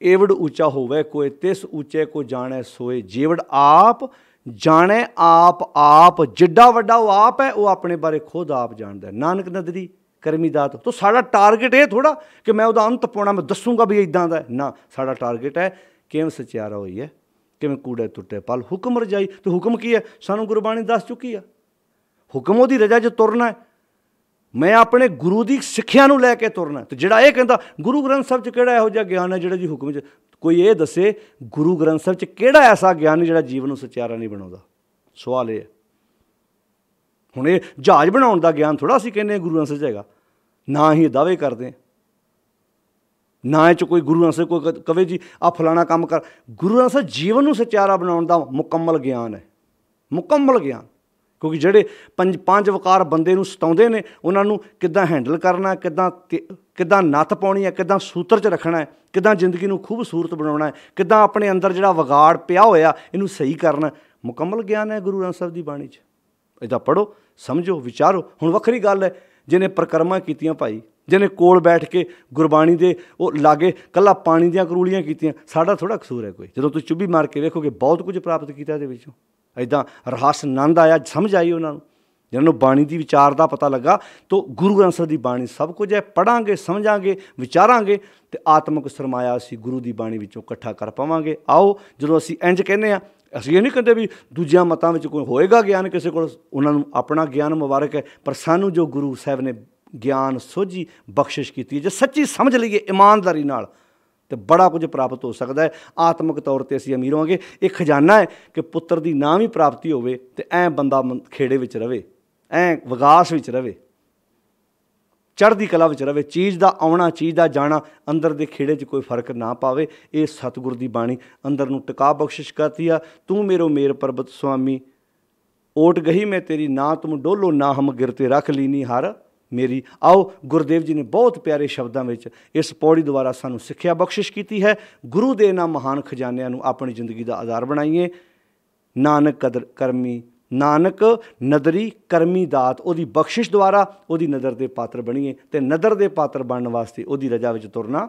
ਏਵਡ ਉੱਚਾ ਹੋਵੇ ਕੋਏ, ਤਿਸ ਉੱਚੇ ਕੋ ਜਾਣੇ ਸੋਏ। ਜੇਵੜ ਆਪ ਜਾਣੇ ਆਪ ਜਿੱਡਾ ਵੱਡਾ ਉਹ ਆਪ ਹੈ, ਉਹ ਆਪਣੇ ਬਾਰੇ ਖੁਦ ਆਪ ਜਾਣਦਾ। ਨਾਨਕ ਨਦਰੀ ਕਰਮੀ ਦਾਤ। ਤਾਂ ਸਾਡਾ ਟਾਰਗੇਟ ਇਹ ਥੋੜ੍ਹਾ ਕਿ ਮੈਂ ਉਹਦਾ ਅੰਤ ਪਾਉਣਾ, ਮੈਂ ਦੱਸੂਗਾ ਵੀ ਇੱਦਾਂ ਦਾ ਨਾ। ਸਾਡਾ ਟਾਰਗੇਟ ਹੈ ਕਿਵੇਂ ਸਚਿਆਰਾ ਹੋਈ ਹੈ, ਕਿਵੇਂ ਕੂੜੇ ਟੁੱਟੇ ਪਲ ਹੁਕਮ ਰਜਾਈ। ਅਤੇ ਹੁਕਮ ਕੀ ਹੈ? ਸਾਨੂੰ ਗੁਰਬਾਣੀ ਦੱਸ ਚੁੱਕੀ ਆ। ਹੁਕਮ ਉਹਦੀ ਰਜਾ 'ਚ ਤੁਰਨਾ ਹੈ। ਮੈਂ ਆਪਣੇ ਗੁਰੂ ਦੀ ਸਿੱਖਿਆ ਨੂੰ ਲੈ ਕੇ ਤੁਰਨਾ। ਅਤੇ ਜਿਹੜਾ ਇਹ ਕਹਿੰਦਾ ਗੁਰੂ ਗ੍ਰੰਥ ਸਾਹਿਬ 'ਚ ਕਿਹੜਾ ਇਹੋ ਜਿਹਾ ਗਿਆਨ ਹੈ ਜਿਹੜਾ ਜੀ ਹੁਕਮ 'ਚ, ਕੋਈ ਇਹ ਦੱਸੇ ਗੁਰੂ ਗ੍ਰੰਥ ਸਾਹਿਬ 'ਚ ਕਿਹੜਾ ਐਸਾ ਗਿਆਨ ਹੈ ਜਿਹੜਾ ਜੀਵਨ ਨੂੰ ਸਚਿਆਰਾ ਨਹੀਂ ਬਣਾਉਂਦਾ। ਸਵਾਲ ਇਹ ਹੈ। ਹੁਣ ਇਹ ਜਹਾਜ਼ ਬਣਾਉਣ ਦਾ ਗਿਆਨ ਥੋੜ੍ਹਾ ਅਸੀਂ ਕਹਿੰਦੇ ਗੁਰੂ ਗ੍ਰੰਥ ਸਾਹਿਬ 'ਚ ਹੈਗਾ, ਨਾ ਹੀ ਦਾਅਵੇ ਕਰਦੇ ਹਾਂ, ਨਾ ਇਹ 'ਚ ਕੋਈ ਗੁਰੂ ਗ੍ਰੰਥ ਸਾਹਿਬ ਕੋਈ ਕਵੇ ਜੀ ਆਹ ਫਲਾਣਾ ਕੰਮ ਕਰ। ਗੁਰੂ ਗ੍ਰੰਥ ਸਾਹਿਬ ਜੀਵਨ ਨੂੰ ਸਚਿਆਰਾ ਬਣਾਉਣ ਦਾ ਮੁਕੰਮਲ ਗਿਆਨ ਹੈ, ਮੁਕੰਮਲ ਗਿਆਨ। ਕਿਉਂਕਿ ਜਿਹੜੇ ਪੰਜ ਵਕਾਰ ਬੰਦੇ ਨੂੰ ਸਤਾਉਂਦੇ ਨੇ, ਉਹਨਾਂ ਨੂੰ ਕਿੱਦਾਂ ਹੈਂਡਲ ਕਰਨਾ, ਕਿੱਦਾਂ ਨੱਥ ਪਾਉਣੀ ਹੈ, ਕਿੱਦਾਂ ਸੂਤਰ 'ਚ ਰੱਖਣਾ ਹੈ, ਕਿੱਦਾਂ ਜ਼ਿੰਦਗੀ ਨੂੰ ਖੂਬਸੂਰਤ ਬਣਾਉਣਾ ਹੈ, ਕਿੱਦਾਂ ਆਪਣੇ ਅੰਦਰ ਜਿਹੜਾ ਵਿਗਾੜ ਪਿਆ ਹੋਇਆ ਇਹਨੂੰ ਸਹੀ ਕਰਨਾ, ਮੁਕੰਮਲ ਗਿਆਨ ਹੈ ਗੁਰੂ ਗ੍ਰੰਥ ਸਾਹਿਬ ਦੀ ਬਾਣੀ 'ਚ। ਇਹਦਾ ਪੜ੍ਹੋ, ਸਮਝੋ, ਵਿਚਾਰੋ। ਹੁਣ ਵੱਖਰੀ ਗੱਲ ਹੈ ਜਿਹਨੇ ਪਰਿਕਰਮਾ ਕੀਤੀਆਂ ਭਾਈ, ਜਿਹਨੇ ਕੋਲ ਬੈਠ ਕੇ ਗੁਰਬਾਣੀ ਦੇ ਉਹ ਲਾਗੇ ਇਕੱਲਾ ਪਾਣੀ ਦੀਆਂ ਕਰੂਲੀਆਂ ਕੀਤੀਆਂ, ਸਾਡਾ ਥੋੜ੍ਹਾ ਕਸੂਰ ਹੈ ਕੋਈ। ਜਦੋਂ ਤੁਸੀਂ ਚੁੱਭੀ ਮਾਰ ਕੇ ਵੇਖੋਗੇ ਬਹੁਤ ਕੁਝ ਪ੍ਰਾਪਤ ਕੀਤਾ ਇਹਦੇ ਵਿੱਚੋਂ। ਇੱਦਾਂ ਰਹੱਸ ਆਨੰਦ ਆਇਆ, ਸਮਝ ਆਈ ਉਹਨਾਂ ਨੂੰ, ਜਿਹਨਾਂ ਨੂੰ ਬਾਣੀ ਦੀ ਵਿਚਾਰ ਦਾ ਪਤਾ ਲੱਗਾ। ਤਾਂ ਗੁਰੂ ਗ੍ਰੰਥ ਸਾਹਿਬ ਦੀ ਬਾਣੀ ਸਭ ਕੁਝ ਹੈ। ਪੜ੍ਹਾਂਗੇ, ਸਮਝਾਂਗੇ, ਵਿਚਾਰਾਂਗੇ ਅਤੇ ਆਤਮਿਕ ਸਰਮਾਇਆ ਅਸੀਂ ਗੁਰੂ ਦੀ ਬਾਣੀ ਵਿੱਚੋਂ ਇਕੱਠਾ ਕਰ ਪਾਵਾਂਗੇ। ਆਓ, ਜਦੋਂ ਅਸੀਂ ਇੰਝ ਕਹਿੰਦੇ ਹਾਂ, ਅਸੀਂ ਇਹ ਨਹੀਂ ਕਹਿੰਦੇ ਵੀ ਦੂਜਿਆਂ ਮਤਾਂ ਵਿੱਚ ਕੋਈ ਹੋਏਗਾ ਗਿਆਨ ਕਿਸੇ ਕੋਲ, ਉਹਨਾਂ ਨੂੰ ਆਪਣਾ ਗਿਆਨ ਮੁਬਾਰਕ ਹੈ। ਪਰ ਸਾਨੂੰ ਜੋ ਗੁਰੂ ਸਾਹਿਬ ਨੇ ਗਿਆਨ ਸੋਝੀ ਬਖਸ਼ਿਸ਼ ਕੀਤੀ ਹੈ, ਜੇ ਸੱਚੀ ਸਮਝ ਲਈਏ ਇਮਾਨਦਾਰੀ ਨਾਲ, ਤੇ ਬੜਾ ਕੁਝ ਪ੍ਰਾਪਤ ਹੋ ਸਕਦਾ ਹੈ। ਆਤਮਿਕ ਤੌਰ 'ਤੇ ਅਸੀਂ ਅਮੀਰ ਹੋਵਾਂਗੇ। ਇਹ ਖਜ਼ਾਨਾ ਹੈ ਕਿ ਪੁੱਤਰ ਦੀ ਨਾ ਵੀ ਪ੍ਰਾਪਤੀ ਹੋਵੇ ਅਤੇ ਐਂ ਬੰਦਾ ਖੇੜੇ ਵਿੱਚ ਰਵੇ, ਐ ਵਿਕਾਸ ਵਿੱਚ ਰਵੇ, ਚੜ੍ਹਦੀ ਕਲਾ ਵਿੱਚ ਰਵੇ, ਚੀਜ਼ ਦਾ ਆਉਣਾ ਚੀਜ਼ ਦਾ ਜਾਣਾ, ਅੰਦਰ ਦੇ ਖੇੜੇ 'ਚ ਕੋਈ ਫਰਕ ਨਾ ਪਾਵੇ। ਇਹ ਸਤਿਗੁਰ ਦੀ ਬਾਣੀ ਅੰਦਰ ਨੂੰ ਟਿਕਾ ਬਖਸ਼ਿਸ਼ ਕਰਤੀ ਆ। ਤੂੰ ਮੇਰੋ ਮੇਰ ਪਰਬਤ ਸੁਆਮੀ, ਓਟ ਗਹੀ ਮੈਂ ਤੇਰੀ, ਨਾ ਤੁਮ ਡੋਲੋ ਨਾ ਹਮ ਗਿਰਤੇ, ਰੱਖ ਲੀਨੀ ਹਰ ਮੇਰੀ। ਆਓ ਗੁਰਦੇਵ ਜੀ ਨੇ ਬਹੁਤ ਪਿਆਰੇ ਸ਼ਬਦਾਂ ਵਿੱਚ ਇਸ ਪੌੜੀ ਦੁਆਰਾ ਸਾਨੂੰ ਸਿੱਖਿਆ ਬਖਸ਼ਿਸ਼ ਕੀਤੀ ਹੈ। ਗੁਰੂ ਦੇ ਇਹਨਾਂ ਮਹਾਨ ਖਜ਼ਾਨਿਆਂ ਨੂੰ ਆਪਣੀ ਜ਼ਿੰਦਗੀ ਦਾ ਆਧਾਰ ਬਣਾਈਏ। ਨਾਨਕ ਕਦਰ ਕਰਮੀ, ਨਾਨਕ ਨਦਰੀ ਕਰਮੀ ਦਾਤ, ਉਹਦੀ ਬਖਸ਼ਿਸ਼ ਦੁਆਰਾ ਉਹਦੀ ਨਦਰ ਦੇ ਪਾਤਰ ਬਣੀਏ, ਅਤੇ ਨਦਰ ਦੇ ਪਾਤਰ ਬਣਨ ਵਾਸਤੇ ਉਹਦੀ ਰਜਾ ਵਿੱਚ ਤੁਰਨਾ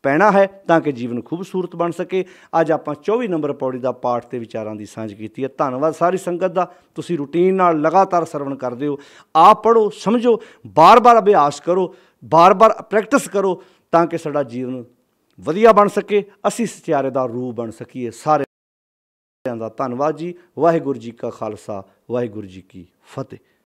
ਪੈਣਾ ਹੈ ਤਾਂ ਕਿ ਜੀਵਨ ਖੂਬਸੂਰਤ ਬਣ ਸਕੇ। ਅੱਜ ਆਪਾਂ 24 ਨੰਬਰ ਪੌੜੀ ਦਾ ਪਾਠ ਤੇ ਵਿਚਾਰਾਂ ਦੀ ਸਾਂਝ ਕੀਤੀ ਹੈ। ਧੰਨਵਾਦ ਸਾਰੀ ਸੰਗਤ ਦਾ। ਤੁਸੀਂ ਰੂਟੀਨ ਨਾਲ ਲਗਾਤਾਰ ਸਰਵਣ ਕਰਦੇ ਹੋ। ਆਪ ਪੜ੍ਹੋ, ਸਮਝੋ, ਬਾਰ-ਬਾਰ ਅਭਿਆਸ ਕਰੋ, ਬਾਰ-ਬਾਰ ਪ੍ਰੈਕਟਿਸ ਕਰੋ ਤਾਂ ਕਿ ਸਾਡਾ ਜੀਵਨ ਵਧੀਆ ਬਣ ਸਕੇ, ਅਸੀਂ ਸਚਿਆਰੇ ਦਾ ਰੂਪ ਬਣ ਸਕੀਏ। ਸਾਰੇ ਦਾ ਧੰਨਵਾਦ ਜੀ। ਵਾਹਿਗੁਰੂ ਜੀ ਕਾ ਖਾਲਸਾ, ਵਾਹਿਗੁਰੂ ਜੀ ਕੀ ਫਤਿਹ।